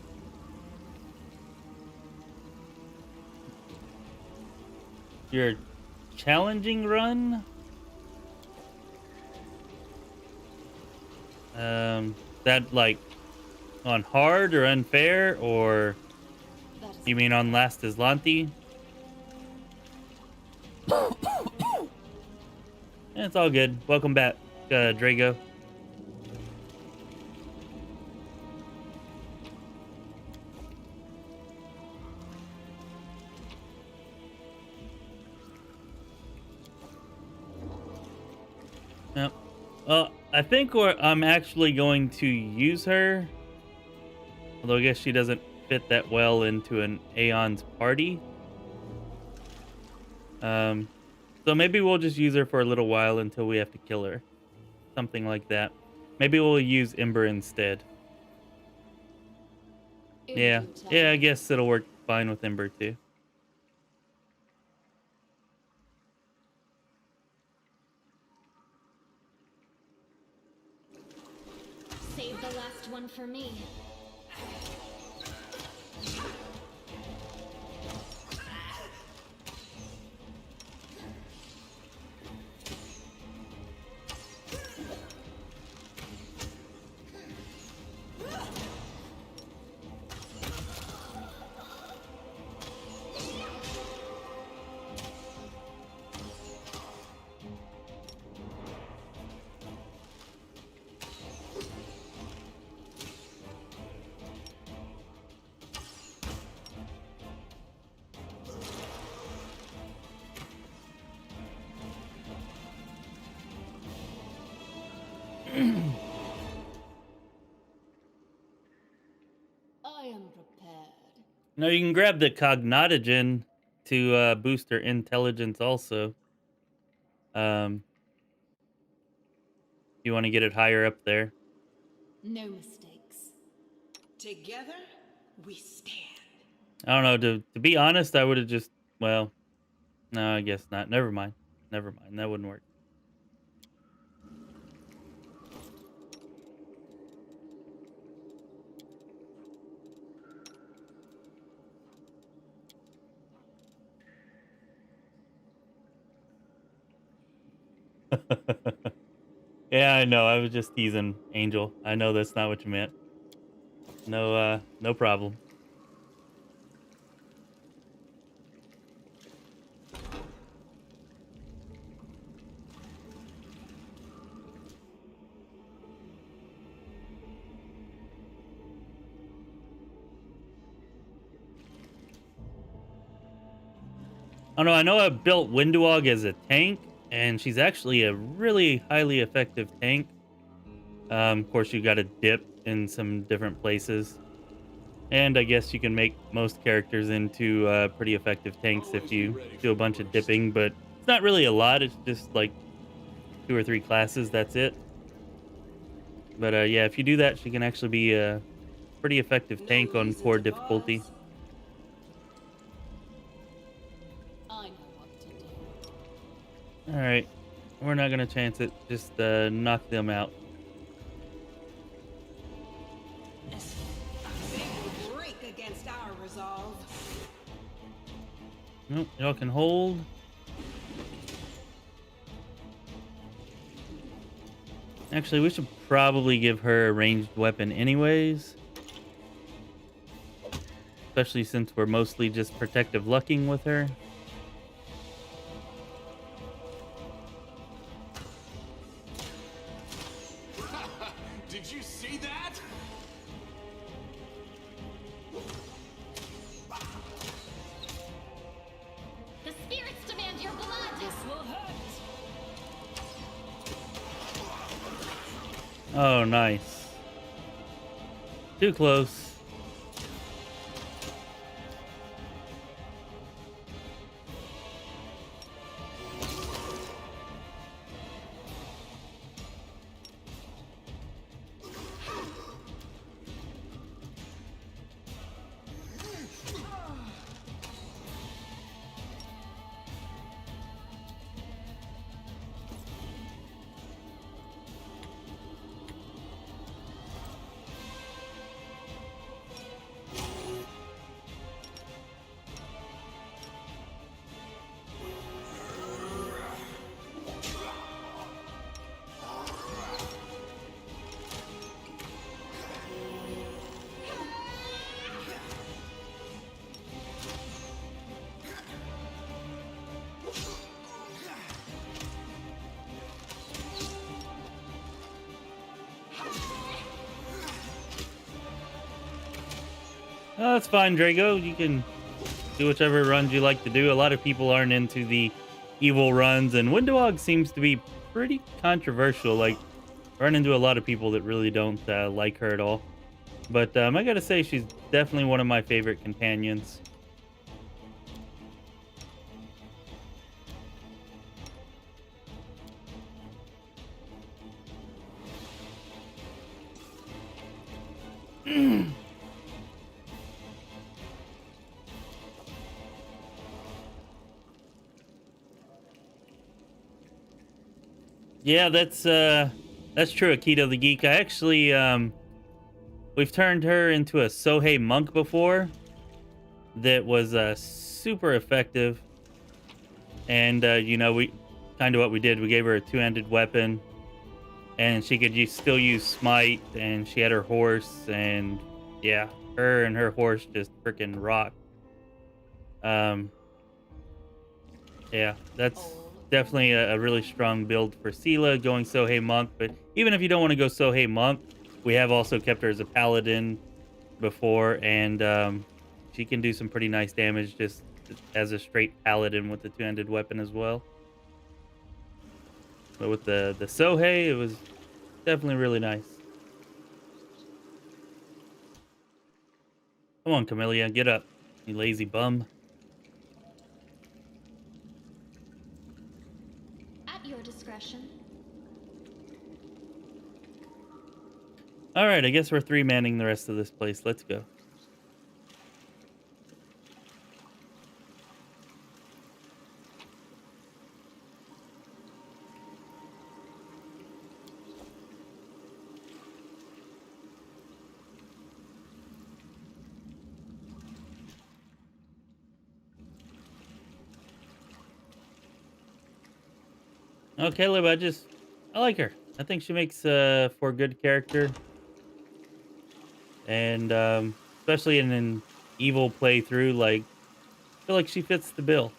Your challenging run? That like on hard or unfair, or That is you mean on last Azlanti? Yeah, it's all good. Welcome back, Drago. Yep. I think I'm actually going to use her. Although I guess she doesn't fit that well into an Aeon's party. So maybe we'll just use her for a little while until we have to kill her. Something like that. Maybe we'll use Ember instead. in Yeah. due time. Yeah, I guess it'll work fine with Ember too. Save the last one for me. I am prepared. No, you can grab the Cognotogen to boost her intelligence also. You want to get it higher up there. No mistakes. Together, we stand. I don't know. To be honest, I would have just, well, no, I guess not. Never mind. Never mind. That wouldn't work. Yeah, I know. I was just teasing, Angel. I know that's not what you meant. No, no problem. Oh no, I know I built Windwog as a tank, and she's actually a really highly effective tank. Of course, you got to dip in some different places, and I guess you can make most characters into pretty effective tanks if you do a bunch of dipping. But it's not really a lot. It's just like 2 or 3 classes. That's it. But yeah, if you do that, she can actually be a pretty effective tank on core difficulty. I know what to do. All right, we're not gonna chance it. Just knock them out. They will break against our resolve. Nope, y'all can hold. Actually, we should probably give her a ranged weapon anyways. Especially since we're mostly just protective lucking with her. Did you see that? The spirits demand your blood! This will hurt. Oh, nice. Too close. Oh, that's fine, Drago. You can do whichever runs you like to do. A lot of people aren't into the evil runs, and Windowog seems to be pretty controversial. Like, I run into a lot of people that really don't like her at all. But I gotta say, she's definitely one of my favorite companions. Yeah, that's true, Akito the Geek. I actually we've turned her into a Sohei monk before that was super effective. And you know, we kind of what we did, we gave her a two-handed weapon and she could still use smite, and she had her horse, and yeah, her and her horse just freaking rock. Yeah, that's definitely a really strong build for Sela going Sohei Monk. But even if you don't want to go Sohei Monk, we have also kept her as a paladin before, and she can do some pretty nice damage just as a straight paladin with the two-handed weapon as well. But with the Sohei, it was definitely really nice. Come on, Camellia, get up, you lazy bum. At your discretion. All right, I guess we're 3-manning the rest of this place. Let's go. Oh, Caleb, I like her. I think she makes for a good character. And especially in an evil playthrough, like, I feel like she fits the bill.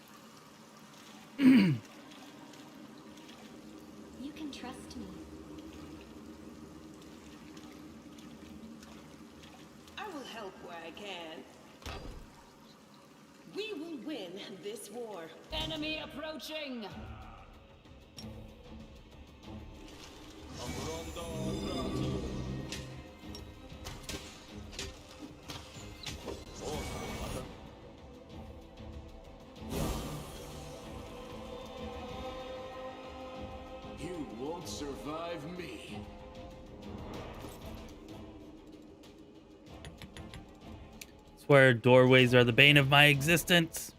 You can trust me. I will help where I can. We will win this war. Enemy approaching. You won't survive me. Swear doorways are the bane of my existence.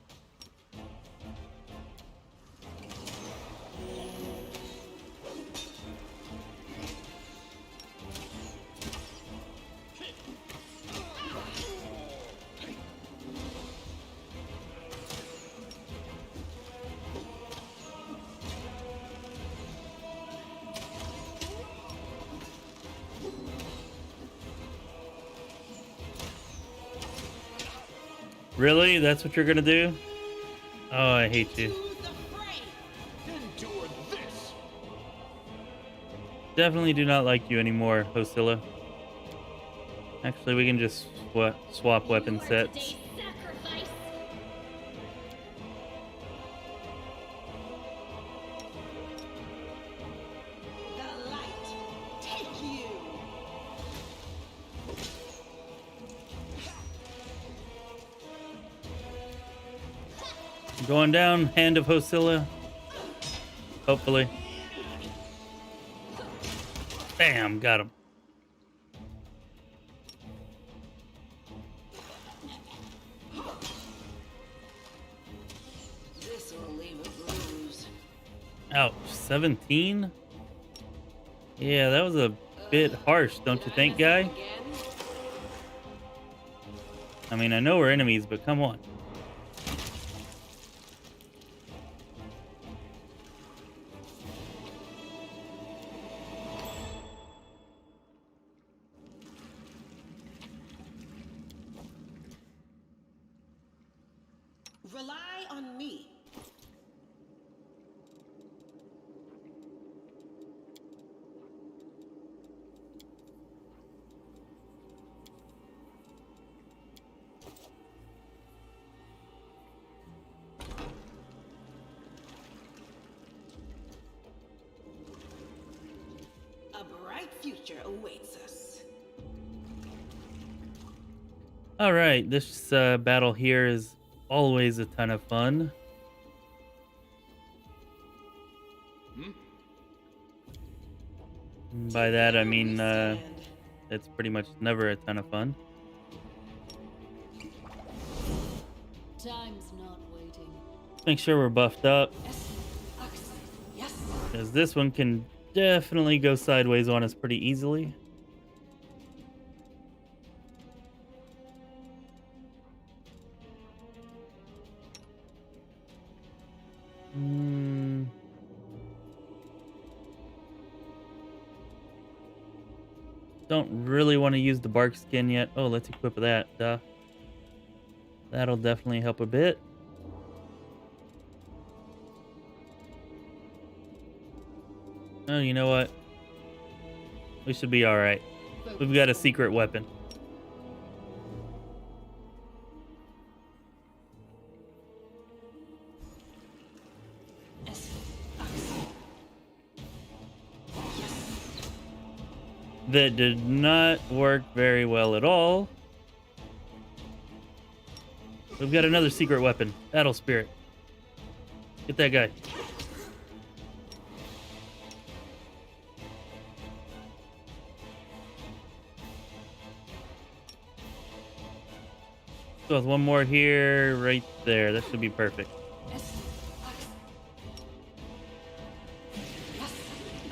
Really? That's what you're gonna do? Oh, I hate you. Endure this. Definitely do not like you anymore, Hosilla. Actually, we can just swap weapon You are sets. today's sacrifice. The light. Take you. Going down, Hand of Hosilla. Hopefully. Bam, got him. This will leave a bruise. Ouch, 17? Yeah, that was a bit harsh, don't you think, guy? Again? I mean, I know we're enemies, but come on. Rely on me. A bright future awaits us. All right, this battle here is always a ton of fun. And by that, I mean it's pretty much never a ton of fun. Time's not waiting. Make sure we're buffed up, Yes. because this one can definitely go sideways on us pretty easily. Don't really want to use the bark skin yet. Oh, let's equip that. That'll definitely help a bit. Oh, you know what? We should be all right. We've got a secret weapon. That did not work very well at all. We've got another secret weapon. Battle Spirit. Get that guy. So with one more here, right there. That should be perfect.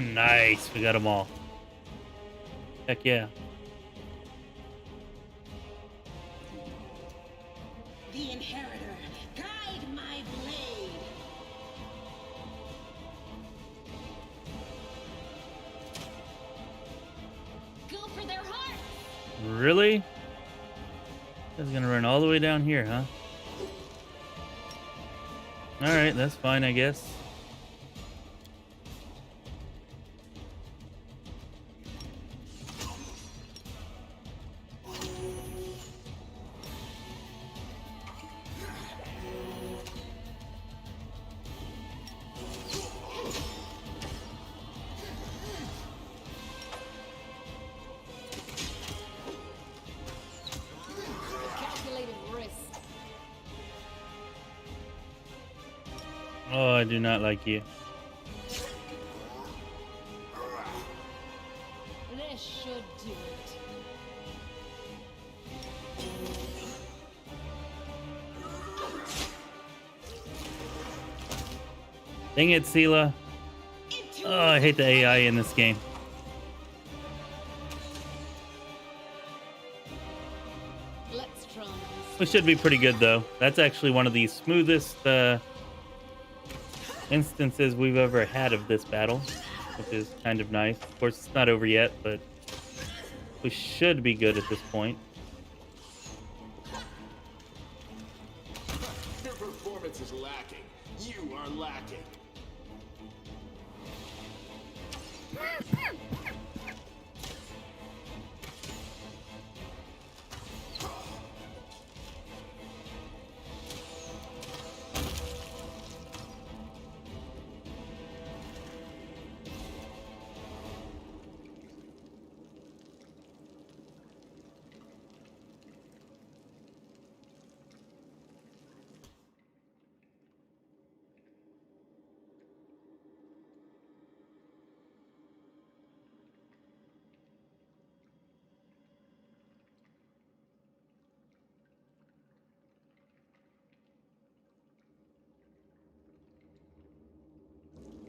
Nice. We got them all. Heck yeah. The Inheritor, guide my blade. Go for their heart. Really? That's gonna run all the way down here, huh? Alright, that's fine, I guess. Calculated risk. Oh, I do not like you. This should do it. Dang it, Sela. Oh, I hate the AI in this game. Let's try this. We should be pretty good, though. That's actually one of the smoothest instances we've ever had of this battle, which is kind of nice. Of course, it's not over yet, but we should be good at this point. Your performance is lacking. You are lacking.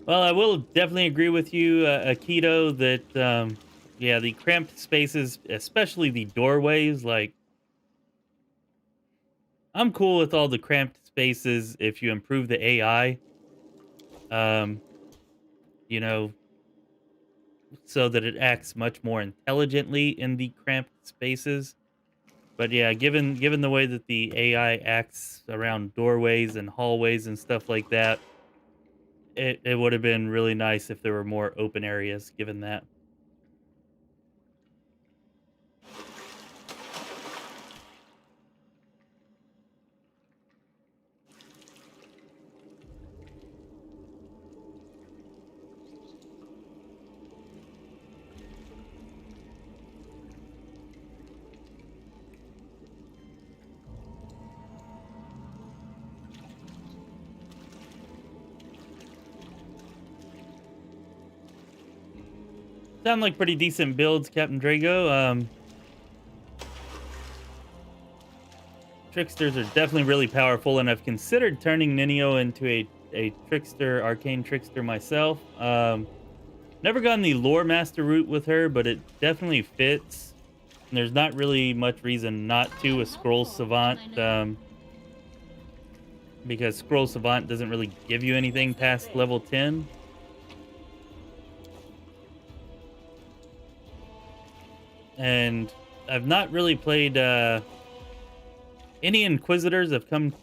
Well, I will definitely agree with you, Akito, that, yeah, the cramped spaces, especially the doorways, like, I'm cool with all the cramped spaces if you improve the AI, um, you know, so that it acts much more intelligently in the cramped spaces. But yeah, given the way that the AI acts around doorways and hallways and stuff like that, it would have been really nice if there were more open areas given that. Sound like pretty decent builds, Captain Drago. Tricksters are definitely really powerful, and I've considered turning Ninio into a trickster, arcane trickster myself. Never gone the lore master route with her, but it definitely fits. And there's not really much reason not to with Scroll Savant, because Scroll Savant doesn't really give you anything past level 10. And I've not really played any Inquisitors. I've come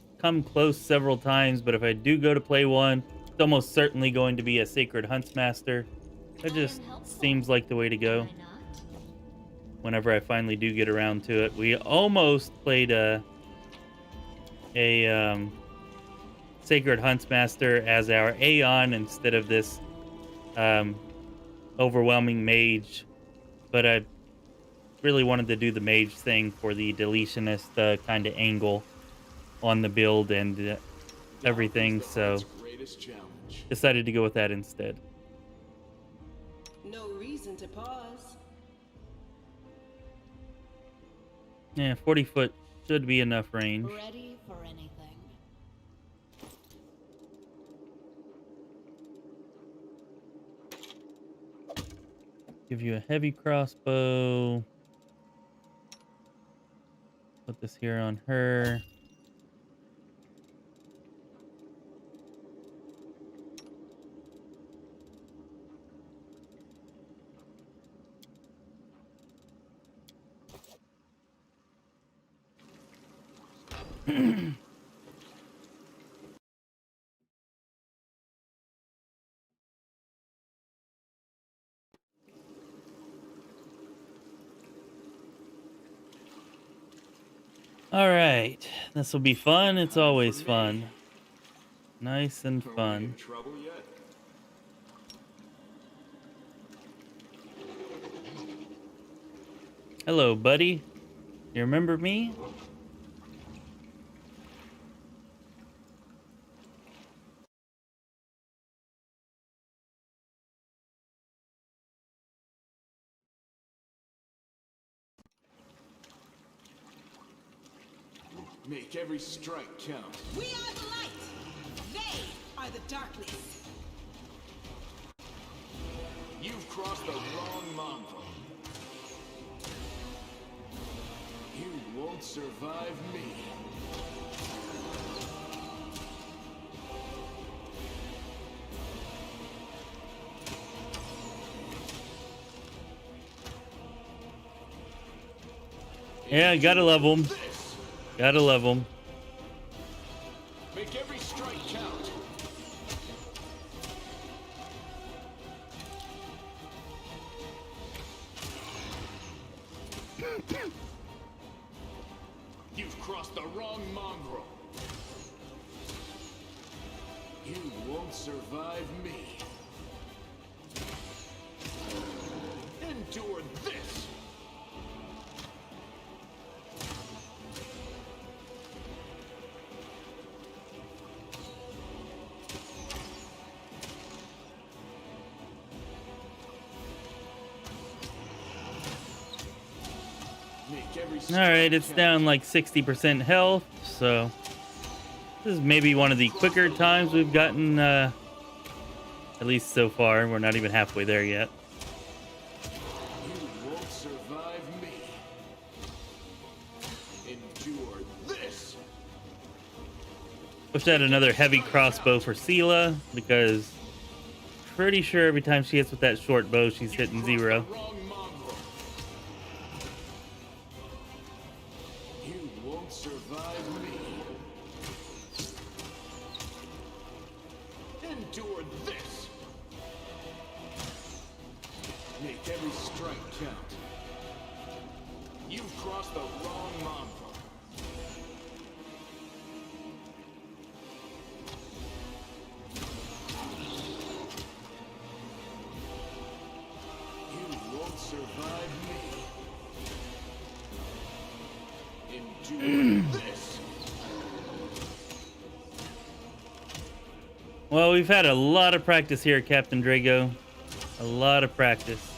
close several times, but if I do go to play one, it's almost certainly going to be a Sacred Huntsmaster. That just seems like the way to go. Why not? Whenever I finally do get around to it, we almost played a Sacred Huntsmaster as our Aeon instead of this overwhelming mage, but I really wanted to do the mage thing for the deletionist kind of angle on the build and everything, so Greatest challenge. decided to go with that instead. No reason to pause. Yeah, 40 foot Should be enough range. Ready for anything. Give you a heavy crossbow. Put this here on her. All right, this will be fun. It's always fun. Nice and Are we fun. in trouble yet? Hello, buddy. You remember me? Make every strike count. We are the light. They are the darkness. You've crossed the wrong mongrel. You won't survive me. Yeah, gotta love them. This. Gotta love them. Make every strike count. You've crossed the wrong mongrel. You won't survive me. Endure this. All right, it's down like 60% health, so this is maybe one of the quicker times we've gotten, at least so far. We're not even halfway there yet. You won't survive me. Endure this. Wish I had another heavy crossbow for Sela, because pretty sure every time she hits with that short bow, she's hitting 0. Wrong mongrel. You won't survive me. Endure this. Make every strike count. You've crossed the wrong mongrel. You won't survive me. Endure this. Well, we've had a lot of practice here, Captain Drago. A lot of practice.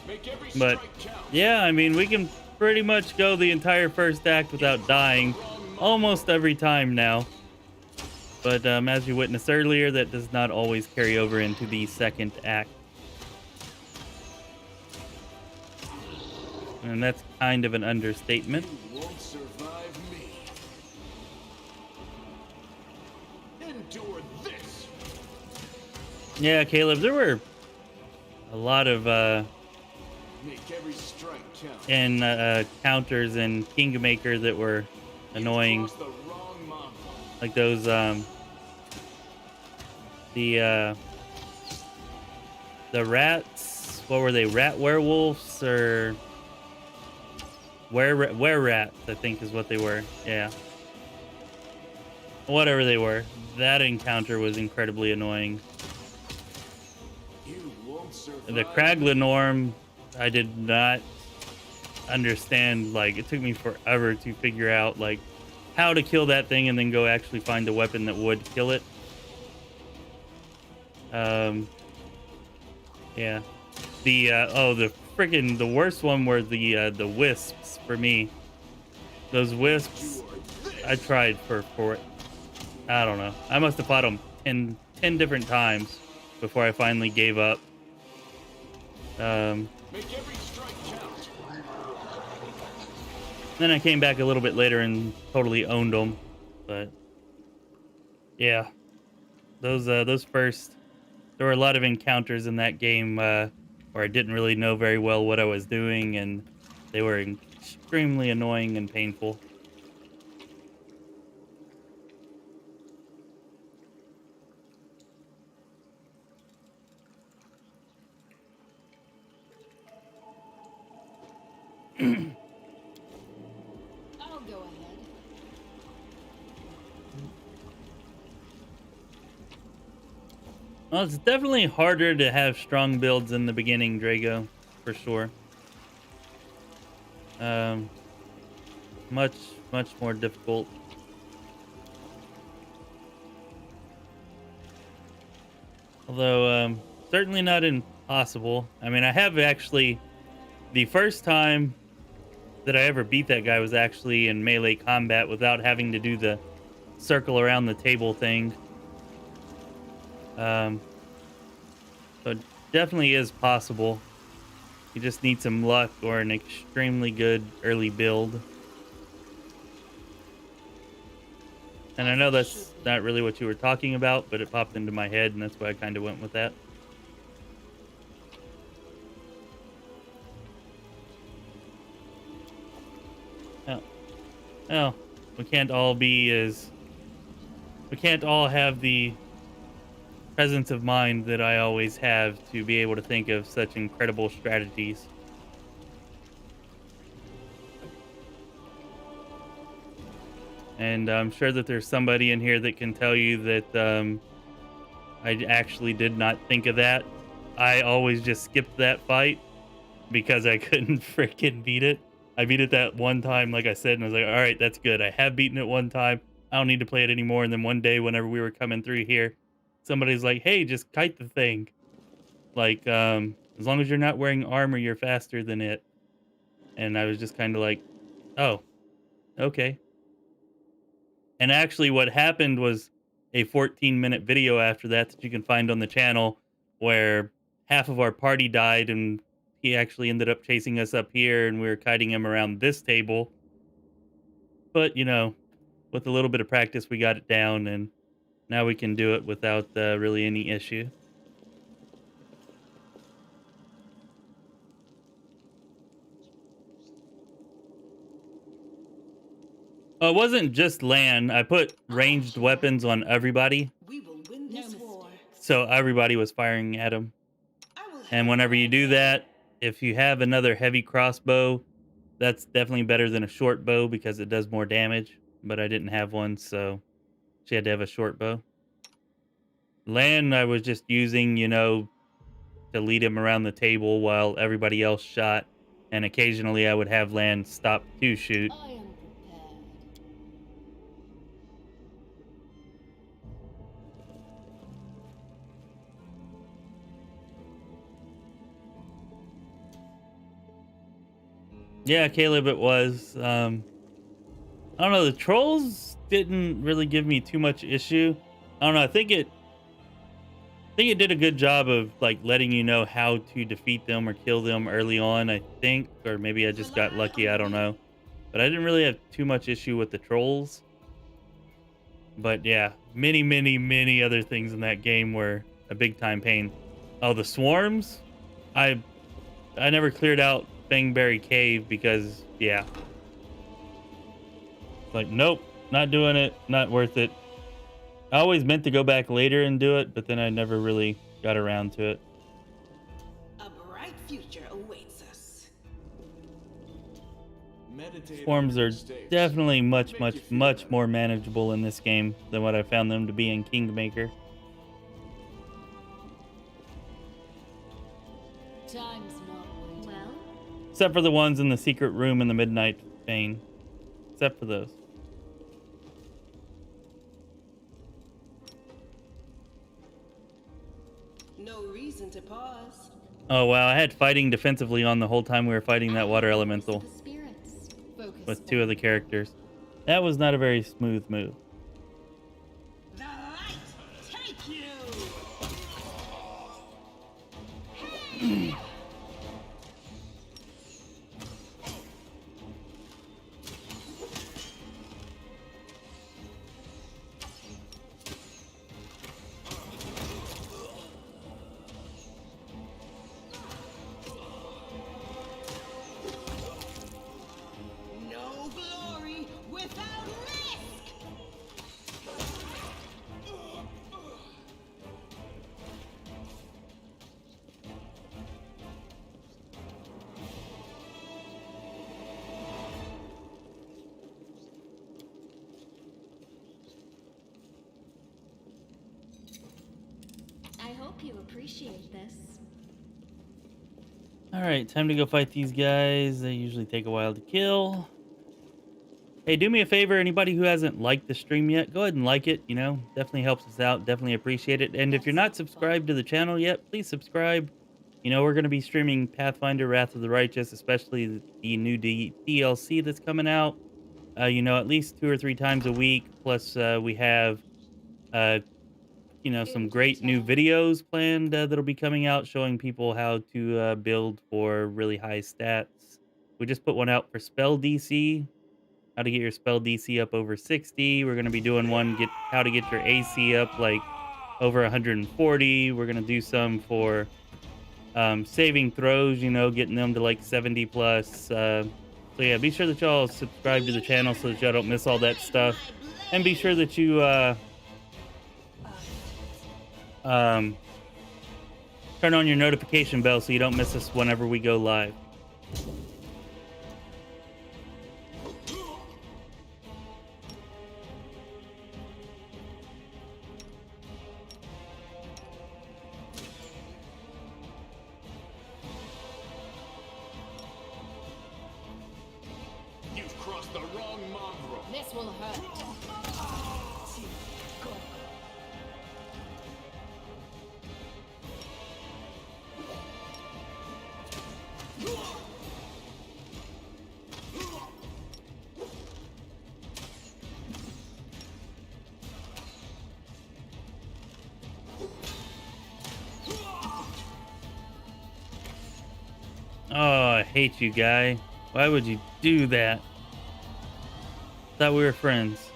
Make every But, strike count. yeah, I mean, we can pretty much go the entire first act without dying almost every time now. But as you witnessed earlier, that does not always carry over into the second act. And that's kind of an understatement. You won't survive me. Endure this. Yeah, Caleb, there were a lot of Make every strike count. counters in Kingmaker that were annoying. Cross the wrong mongrel. Like those, the rats, what were they, rat werewolves, or were rats, I think is what they were, yeah. Whatever they were, that encounter was incredibly annoying. You won't survive. The Kraglenorm, I did not understand, like, it took me forever to figure out, like, how to kill that thing and then go actually find a weapon that would kill it. Yeah. The freaking the worst one were the wisps for me. Those wisps, I tried for I don't know. I must have fought them 10 different times before I finally gave up. Make every strike count. Then I came back a little bit later and totally owned them. But yeah, those first, there were a lot of encounters in that game where I didn't really know very well what I was doing, and they were extremely annoying and painful. I'll go ahead. Well, it's definitely harder to have strong builds in the beginning, Drago, for sure. Much more difficult. Although, certainly not impossible. I mean, I have actually, the first time that I ever beat that guy was actually in melee combat without having to do the circle around the table thing. So it definitely is possible. You just need some luck or an extremely good early build. And I know that's not really what you were talking about, but it popped into my head, and that's why I kind of went with that. Oh, well, we can't all have the presence of mind that I always have to be able to think of such incredible strategies. And I'm sure that there's somebody in here that can tell you that I actually did not think of that. I always just skipped that fight because I couldn't freaking beat it. I beat it that one time, like I said, and I was like, all right, that's good. I have beaten it one time. I don't need to play it anymore. And then one day, whenever we were coming through here, somebody's like, hey, just kite the thing. Like, as long as you're not wearing armor, you're faster than it. And I was just kind of like, oh, okay. And actually what happened was a 14-minute video after that you can find on the channel where half of our party died, and he actually ended up chasing us up here, and we were kiting him around this table. But, you know, with a little bit of practice, we got it down, and now we can do it without really any issue. It wasn't just land. I put ranged weapons on everybody, We will win this war. so everybody was firing at him. I will And whenever you do that, if you have another heavy crossbow, that's definitely better than a short bow because it does more damage. But I didn't have one, so she had to have a short bow. Land, I was just using, you know, to lead him around the table while everybody else shot. And occasionally I would have Land stop to shoot. I am prepared. Yeah, Caleb, it was. I don't know. The trolls didn't really give me too much issue. I don't know. I think it did a good job of like letting you know how to defeat them or kill them early on. I think, or maybe I just got lucky. I don't know. But I didn't really have too much issue with the trolls. But yeah, many other things in that game were a big time pain. Oh, the swarms. I never cleared out Fangberry Cave because, yeah. Like, nope, not doing it, not worth it. I always meant to go back later and do it, but then I never really got around to it. A bright future awaits us. Swarms are definitely much more manageable in this game than what I found them to be in Kingmaker. Time's not waiting. Well, Except for the ones in the secret room in the Midnight Vein. Except for those. No reason to pause. Oh wow, I had fighting defensively on the whole time we were fighting that water Voice of elemental the spirits. Focus with two of the forward. characters. That was not a very smooth move. The light take you! No glory without risk! I hope you appreciate this. All right, time to go fight these guys. They usually take a while to kill. Hey, do me a favor. Anybody who hasn't liked the stream yet, go ahead and like it. You know, definitely helps us out. Definitely appreciate it. And if you're not subscribed to the channel yet, please subscribe. You know, we're going to be streaming Pathfinder Wrath of the Righteous, especially the new DLC that's coming out. You know, at least 2 or 3 times a week. Plus, we have, uh, you know, some great new videos planned that'll be coming out showing people how to build for really high stats. We just put one out for spell DC, how to get your spell DC up over 60. We're going to be doing one how to get your AC up like over 140. We're going to do some for saving throws, you know, getting them to like 70 plus. So yeah, be sure that y'all subscribe to the channel so that y'all don't miss all that stuff. And be sure that you um, turn on your notification bell so you don't miss us whenever we go live. You've crossed the wrong mongrel. This will hurt. Oh, I hate you, guy. Why would you do that? Thought we were friends.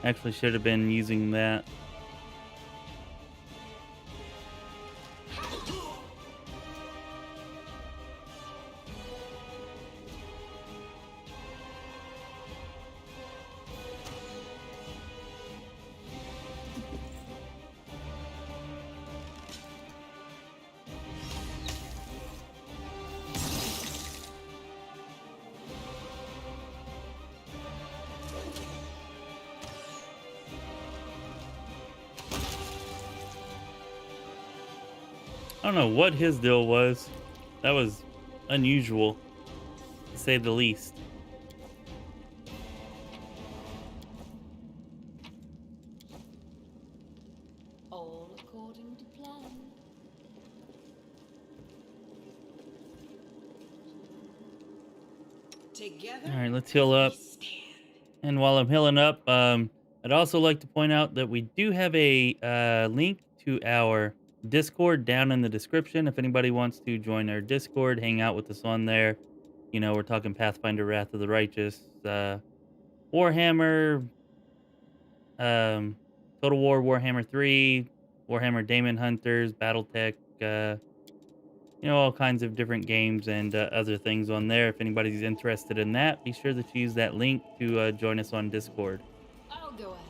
Actually, should have been using that. I don't know what his deal was. That was unusual, to say the least. All according to plan. Together. All right, let's heal up. And while I'm healing up, I'd also like to point out that we do have a link to our Discord down in the description. If anybody wants to join our Discord, hang out with us on there. You know, we're talking Pathfinder Wrath of the Righteous, Warhammer, Total War, Warhammer 3, Warhammer Daemon Hunters, Battletech, you know, all kinds of different games and other things on there. If anybody's interested in that, be sure that you use that link to join us on Discord. I'll go ahead.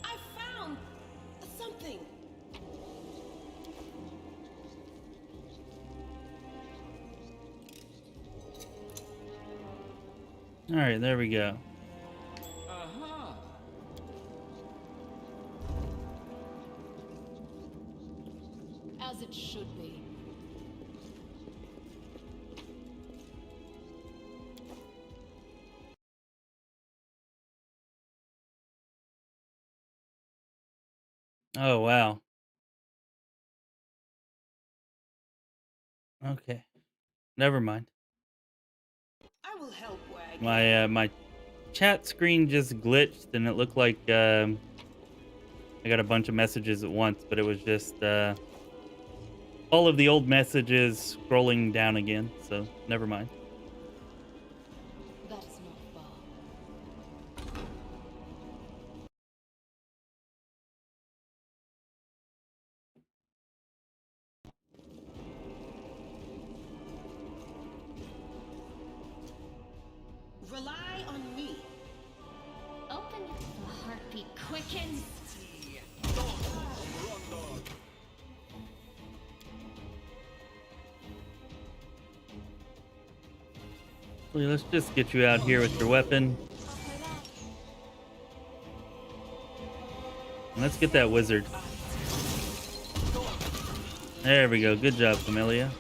I found something. All right, there we go. Uh-huh. it should be. Oh wow. Okay. Never mind. I will help where I can. My chat screen just glitched and it looked like I got a bunch of messages at once, but it was just all of the old messages scrolling down again. So never mind. That is not far. Rely on me. Open the heartbeat quickens. Well, let's just get you out here with your weapon. And let's get that wizard. There we go. Good job, Camellia.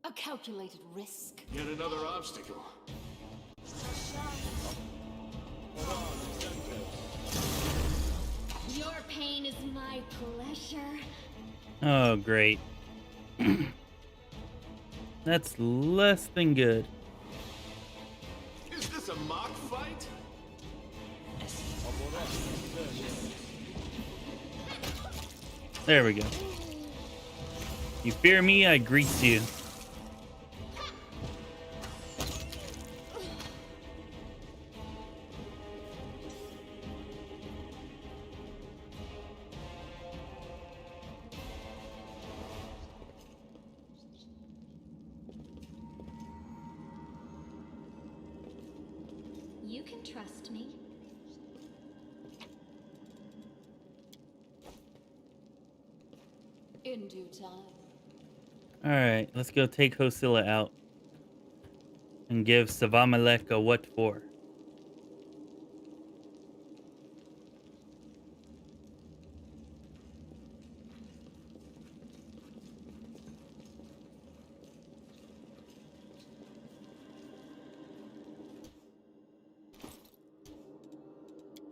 A calculated risk. Yet another obstacle. Your pain is my pleasure. Oh, great. That's less than good. Is this a mock fight? There we go. You fear me, I grease you. You can trust me. In due time. All right, let's go take Hosilla out and give Savamalek a what for.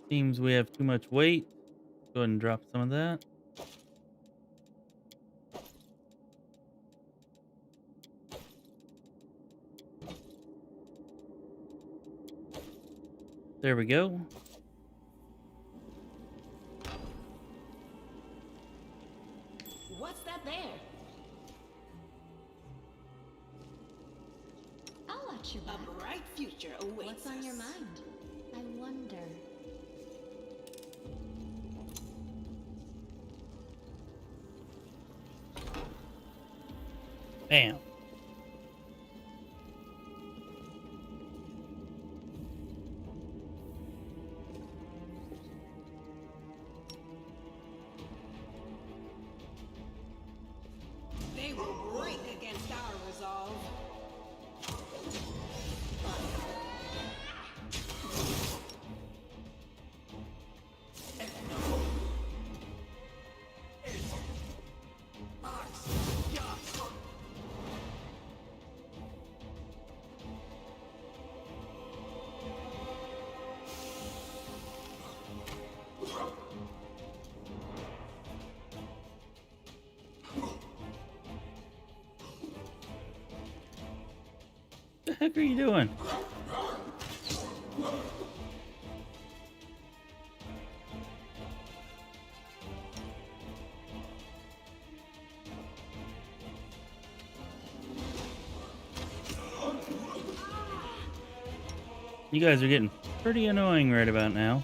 Seems we have too much weight. Go ahead and drop some of that. There we go. What's that there? I'll watch your back. A bright future awaits What's on us. your mind? I wonder. Bam. They will break against our resolve. heck are you doing? You guys are getting pretty annoying right about now.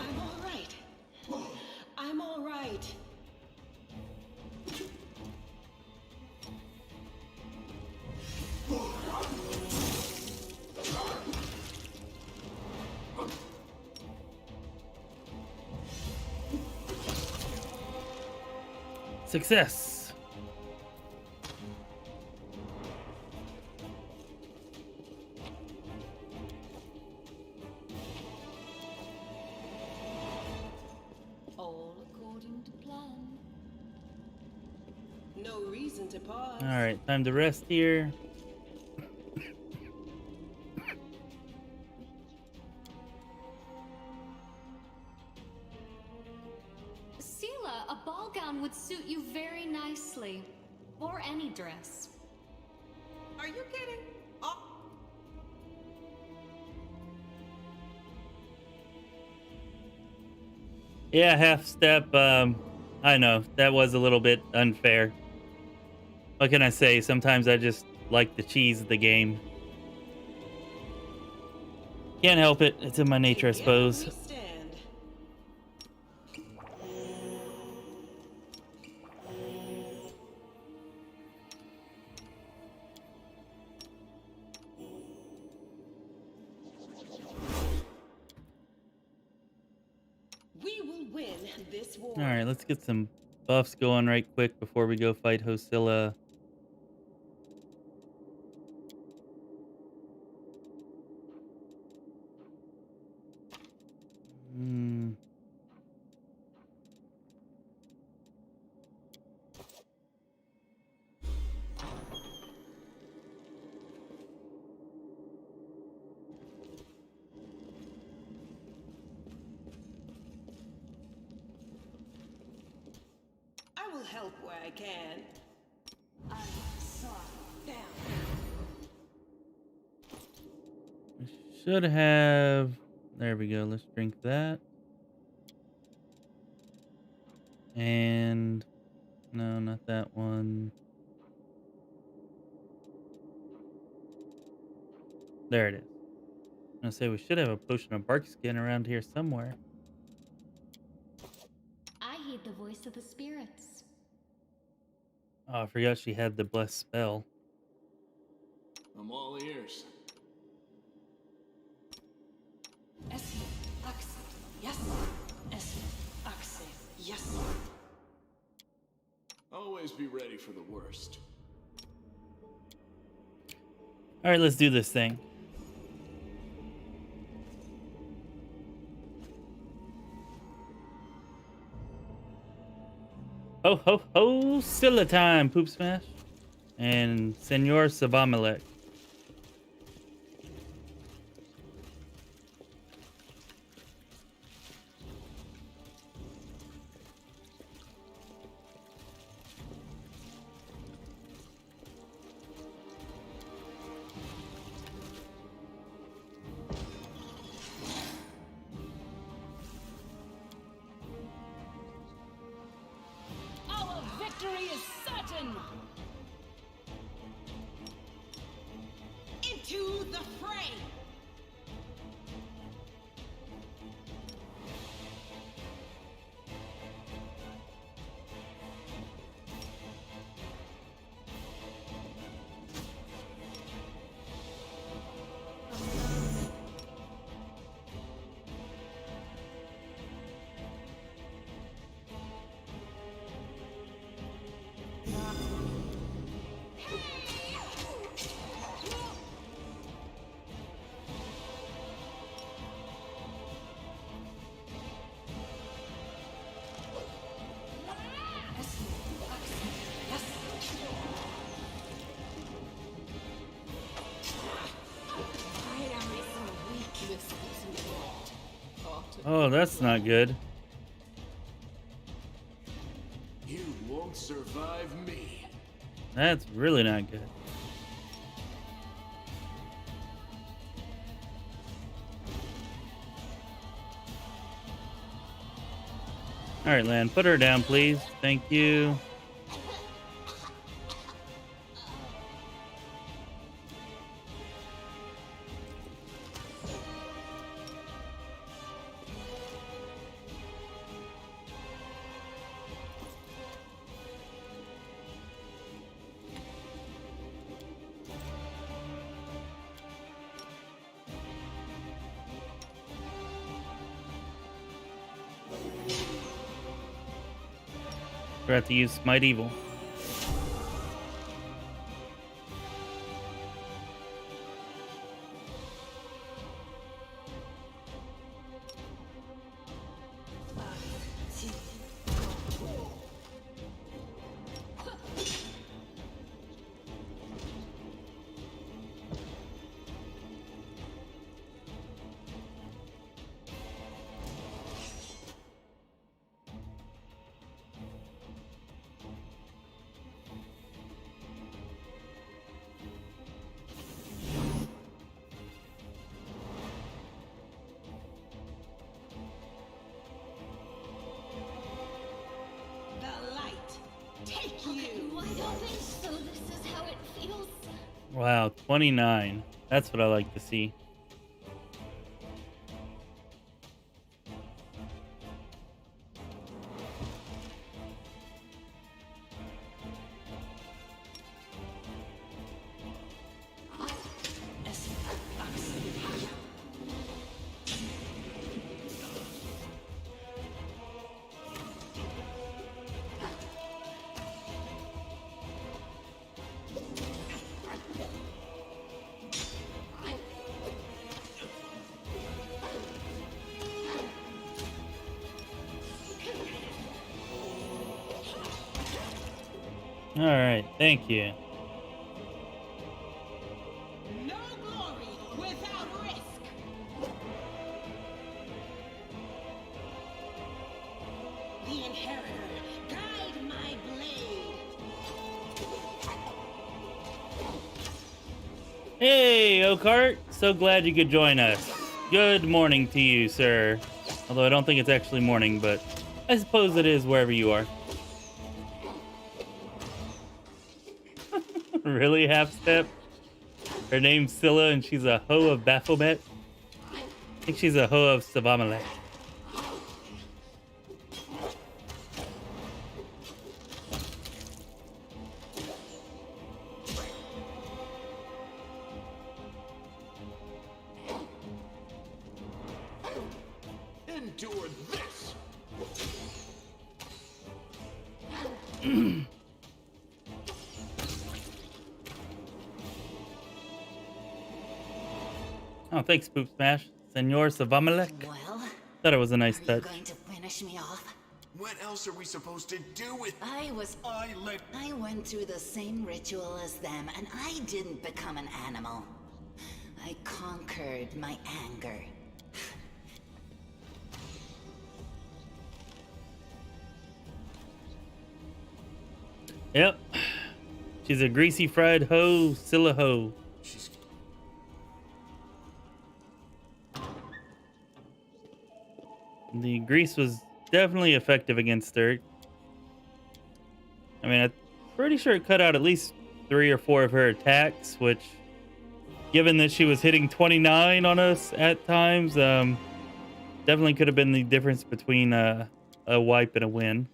I'm all right. I'm all right. Success. All according to plan. No reason to pause. All right, time to rest here. Sela, a ball gown would suit you very nicely. Or any dress. Are you kidding? Oh. Yeah, half step. I know that was a little bit unfair. What can I say? Sometimes I just like the cheese of the game. Can't help it. It's in my nature, I Together suppose. we stand. We will win this war. All right, let's get some buffs going right quick before we go fight Hosilla. Hmm. I will help where I can. I saw Down. Should have. There we go. Let's drink that. And no, not that one. There it is. I'm gonna say we should have a potion of bark skin around here somewhere. I heed the voice of the spirits. Oh, I forgot she had the blessed spell. I'm all ears. Esme, Axe. Yes. Esme, Axe. Yes. Always be ready for the worst. All right, let's do this thing. Ho ho ho! Scylla time, Poop Smash, and Senor Sabamelec. our victory is certain. Into the fray. Oh, that's not good. You won't survive me. That's really not good. All right, Lan, put her down, please. Thank you. Forgot to use Smite Evil. The light, take you. I don't think so. This is how it feels. Wow, 29. That's what I like to see. All right, thank you. No glory without risk. The inheritor, guide my blade. Hey, Oakart. So glad you could join us. Good morning to you, sir. Although I don't think it's actually morning, but I suppose it is wherever you are. Really, half step? Her name's Scylla and she's a hoe of Baphomet? I think she's a hoe of Savamalek. Endure this. Oh, thanks, Poop Smash. Senor Savamalek. Well, Thought it was a nice are you touch. going to finish me off? What else are we supposed to do with... I I went through the same ritual as them, and I didn't become an animal. I conquered my anger. Yep. She's a greasy fried hoe, Scylla hoe. She's... The grease was definitely effective against her. I mean, I'm pretty sure it cut out at least 3 or 4 of her attacks, which, given that she was hitting 29 on us at times, definitely could have been the difference between a wipe and a win.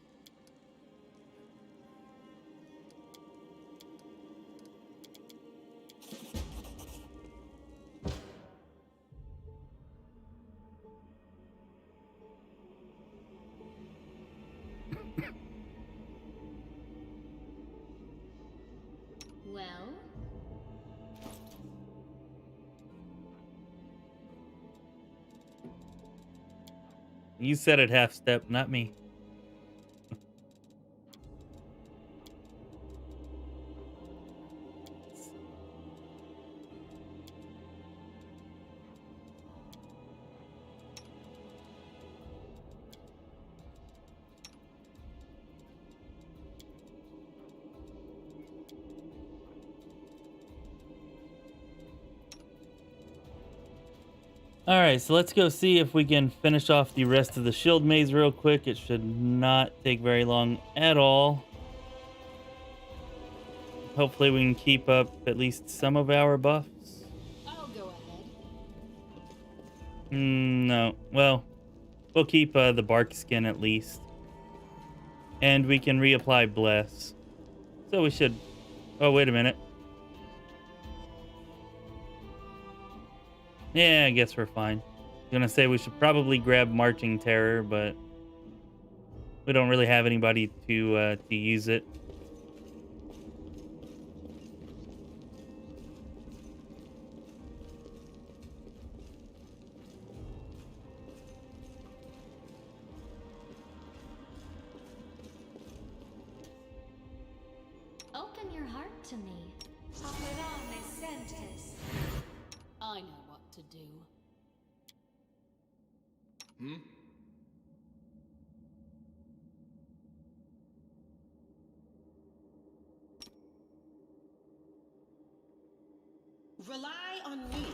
Well, You said it half step, not me. All right, so let's go see if we can finish off the rest of the shield maze real quick. It should not take very long at all. Hopefully we can keep up at least some of our buffs. I'll go ahead. No. Well, we'll keep the bark skin at least. And we can reapply Bless. So we should... Oh, wait a minute. Yeah, I guess we're fine. I'm gonna say we should probably grab Marching Terror, but we don't really have anybody to use it. Open your heart to me. I know what to do. Rely on me.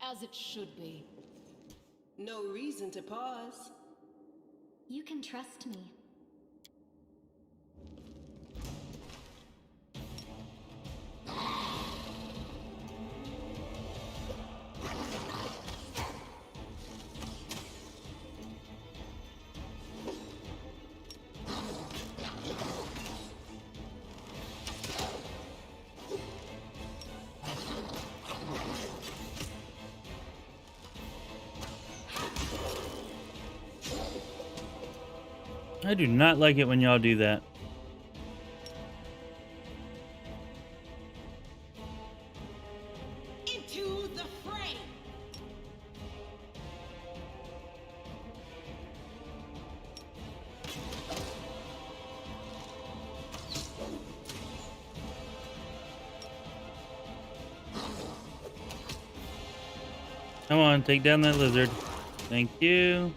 As it should be. No reason to pause. You can trust me. I do not like it when y'all do that. Into the fray. Come on, take down that lizard. Thank you.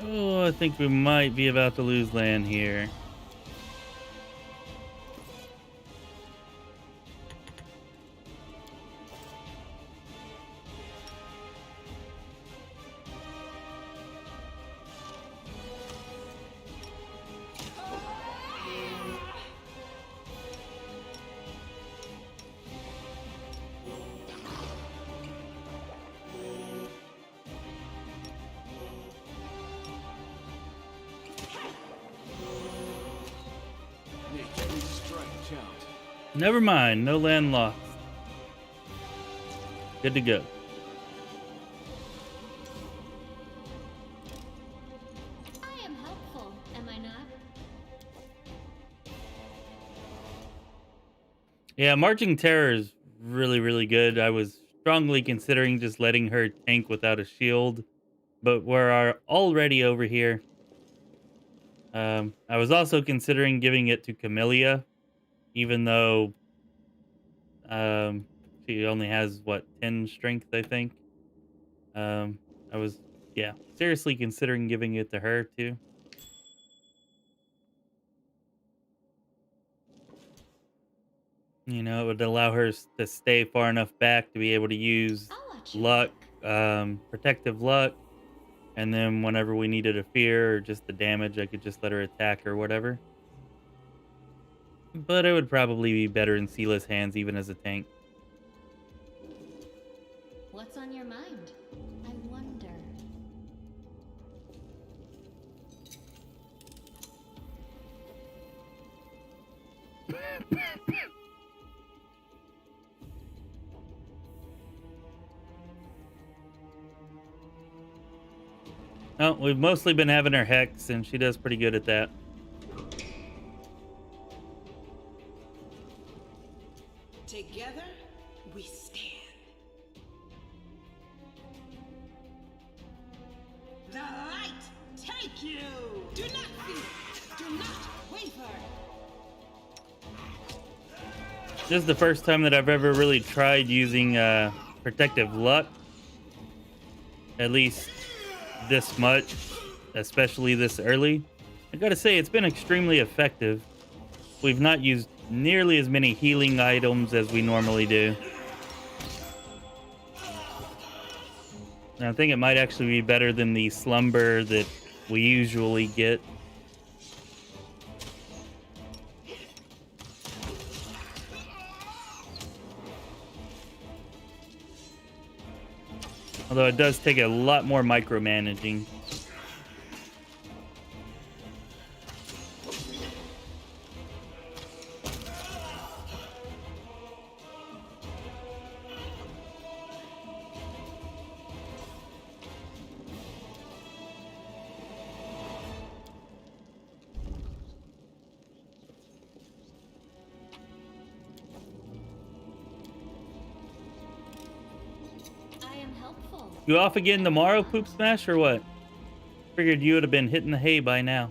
Oh, I think we might be about to lose land here. Make every strike count. Never mind, no land lost. Good to go. I am helpful, am I not? Yeah, Marching Terror is really, really good. I was strongly considering just letting her tank without a shield, but we're already over here. I was also considering giving it to Camellia, even though she only has, what, 10 strength, I think. I was, yeah, seriously considering giving it to her, too. You know, it would allow her to stay far enough back to be able to use I'll watch you luck, work. protective luck, and then whenever we needed a fear or just the damage, I could just let her attack or whatever. But it would probably be better in Seela's hands, even as a tank. What's on your mind? I wonder. Oh, we've mostly been having her Hex, and she does pretty good at that. Together, we stand. The light take you! Do not fear! This is the first time that I've ever really tried using protective luck. At least this much, especially this early. I gotta say, it's been extremely effective. We've not used nearly as many healing items as we normally do. And I think it might actually be better than the slumber that we usually get. Although it does take a lot more micromanaging. I am helpful. You off again tomorrow, Poop Smash, or what? Figured you would have been hitting the hay by now.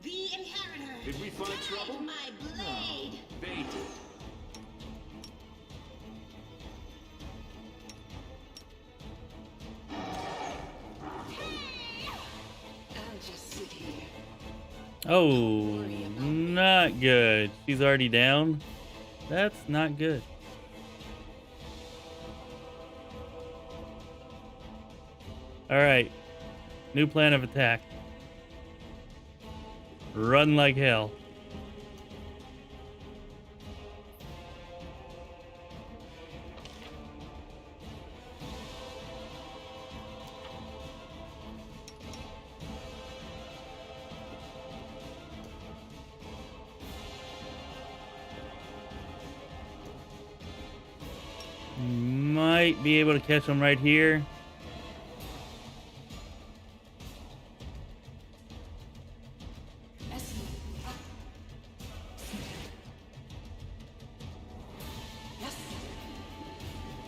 The Inheritor! Did we find trouble? My blade! They did. I'll just sit here. Oh, not good. She's already down. That's not good. All right. New plan of attack. Run like hell. Might be able to catch him right here.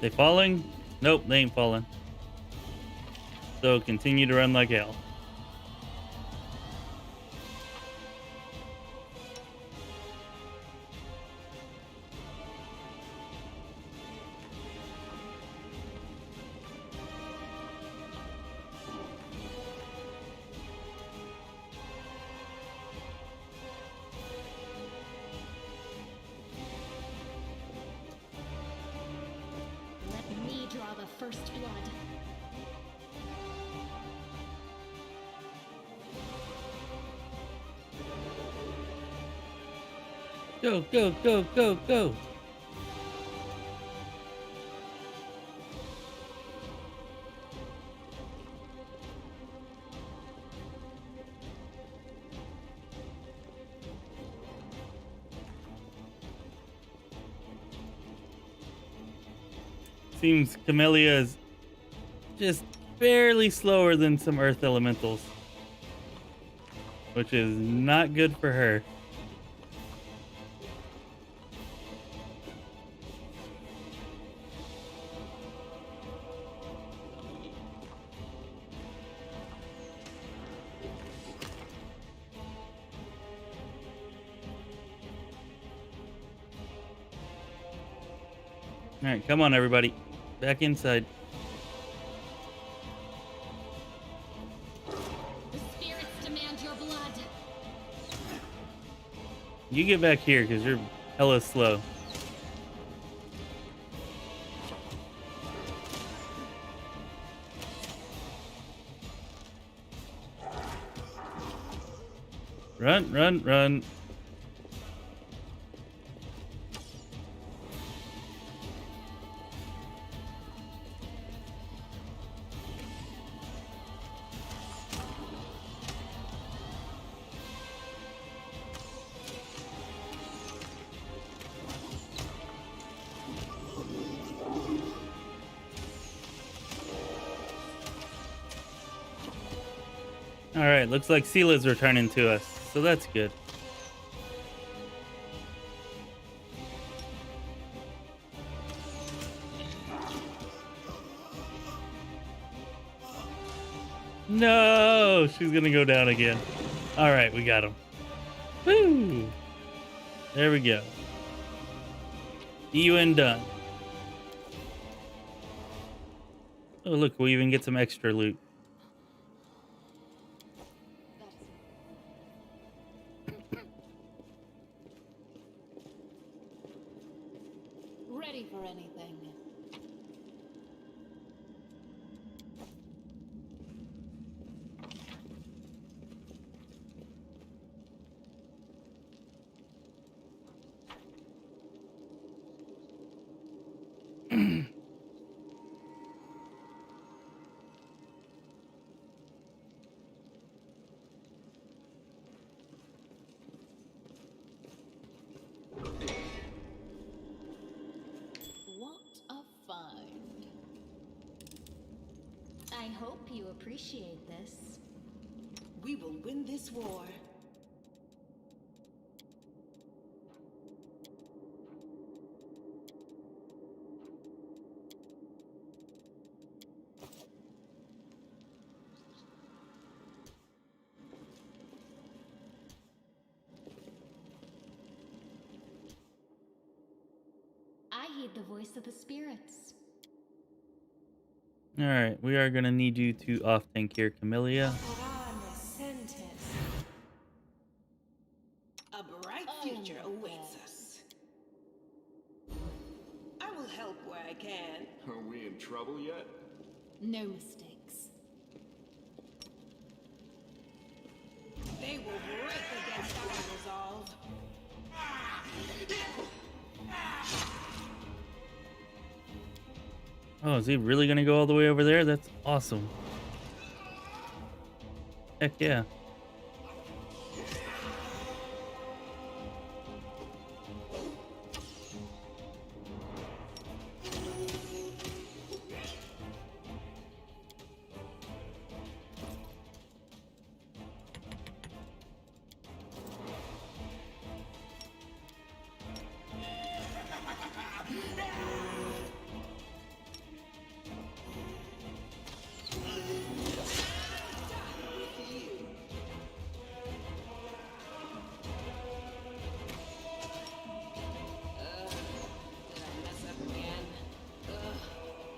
They falling? Nope, they ain't falling. So continue to run like hell. Let me draw the first blood. Go, go, go, go, go. Seems Camellia is just barely slower than some earth elementals, which is not good for her. All right, come on, everybody. Back inside. The spirits demand your blood. You get back here because you're hella slow. Run, run, run. All right, looks like Seela's returning to us, so that's good. No, she's gonna go down again. All right, we got him. Woo! There we go. Ewan done. Oh, look, we even get some extra loot. Ready for anything. What a find. I hope you appreciate this. We will win this war. I heed the voice of the spirits. All right, we are gonna need you to off tank here, Camellia. A bright future awaits us. I will help where I can. Are we in trouble yet? No mistakes. They will break against our resolve. Oh, is he really gonna go all the way over there? That's awesome. Heck yeah.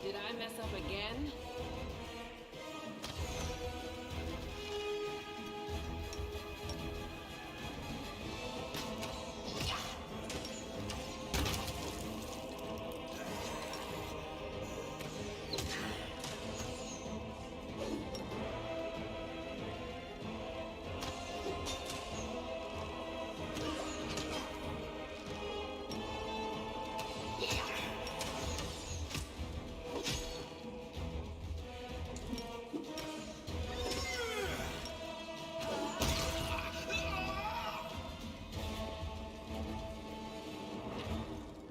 Did I mess up again?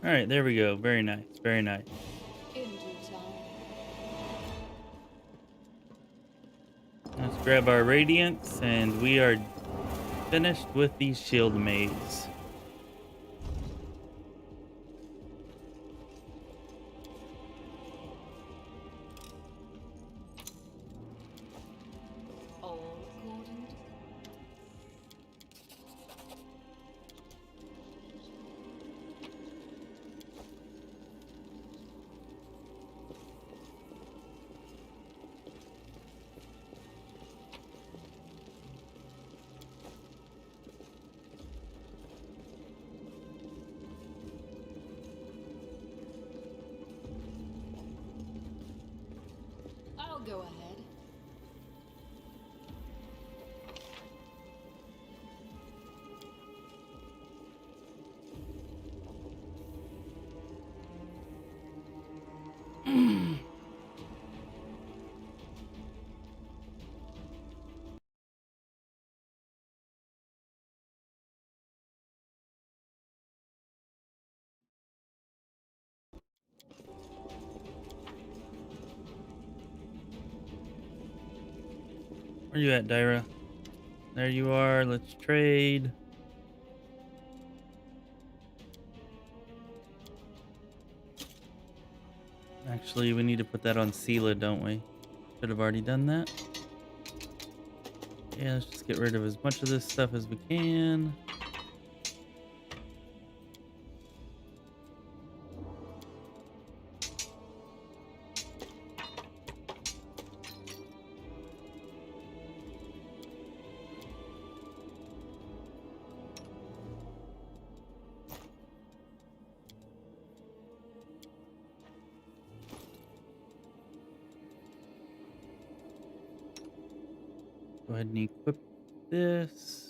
All right, there we go. Very nice. Very nice. In due time. Let's grab our radiance, and we are finished with the shield maze. All according to I'll go ahead. Where you at, Dyra? There you are. Let's trade. Actually, we need to put that on Sela, don't we? Should have already done that. Yeah, let's just get rid of as much of this stuff as we can. Go ahead and equip this.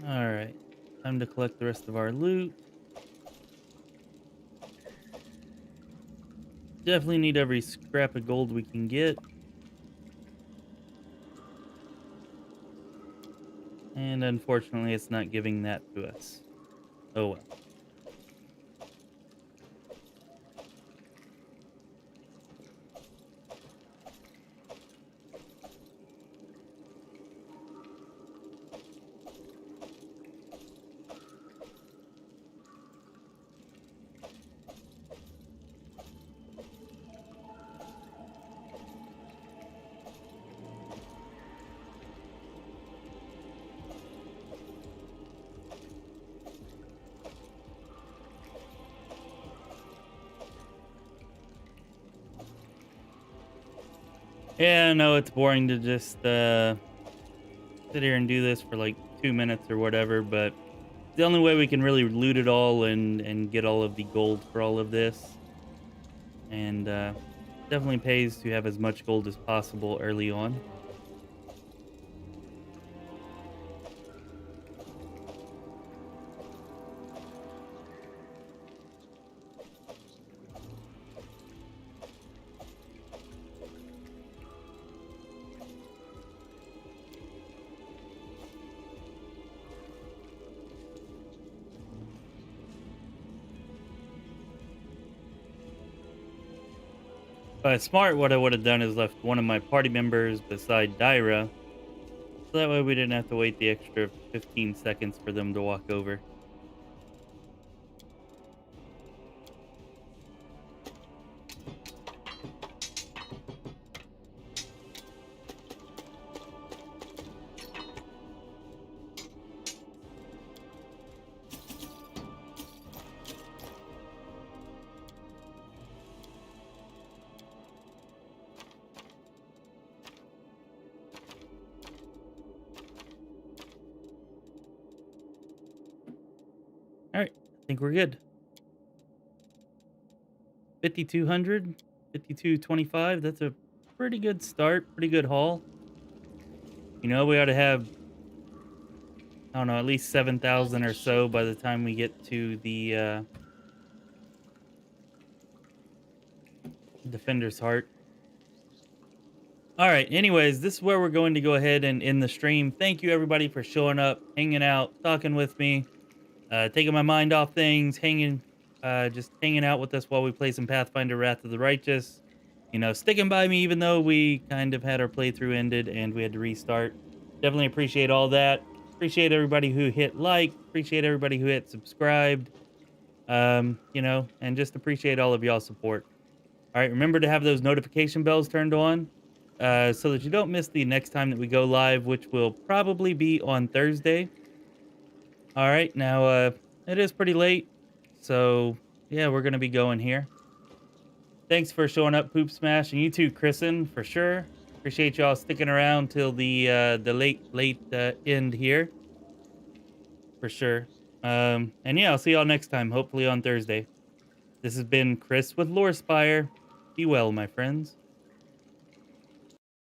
All right, time to collect the rest of our loot. Definitely need every scrap of gold we can get. And unfortunately, it's not giving that to us. Oh well. Yeah, I know it's boring to just sit here and do this for like 2 minutes or whatever, but the only way we can really loot it all and get all of the gold for all of this. And definitely pays to have as much gold as possible early on. Smart, what I would have done is left one of my party members beside Dyra. So that way we didn't have to wait the extra 15 seconds for them to walk over. All right, I think we're good. 5,200, 5,225. That's a pretty good start, pretty good haul. You know, we ought to have, I don't know, at least 7,000 or so by the time we get to the Defender's Heart. All right, anyways, this is where we're going to go ahead and end the stream. Thank you, everybody, for showing up, hanging out, talking with me, taking my mind off things, just hanging out with us while we play some Pathfinder Wrath of the Righteous. You know, sticking by me even though we kind of had our playthrough ended and we had to restart. Definitely appreciate all that. Appreciate everybody who hit like. Appreciate everybody who hit subscribed. You know, and just appreciate all of y'all's support. All right, remember to have those notification bells turned on so that you don't miss the next time that we go live, which will probably be on Thursday. All right, now it is pretty late, so yeah, we're gonna be going here. Thanks for showing up, Poop Smash, and you too, Kristen, for sure. Appreciate y'all sticking around till the late end here, for sure. And yeah, I'll see y'all next time, hopefully on Thursday. This has been Chris with Lorespire. Be well, my friends.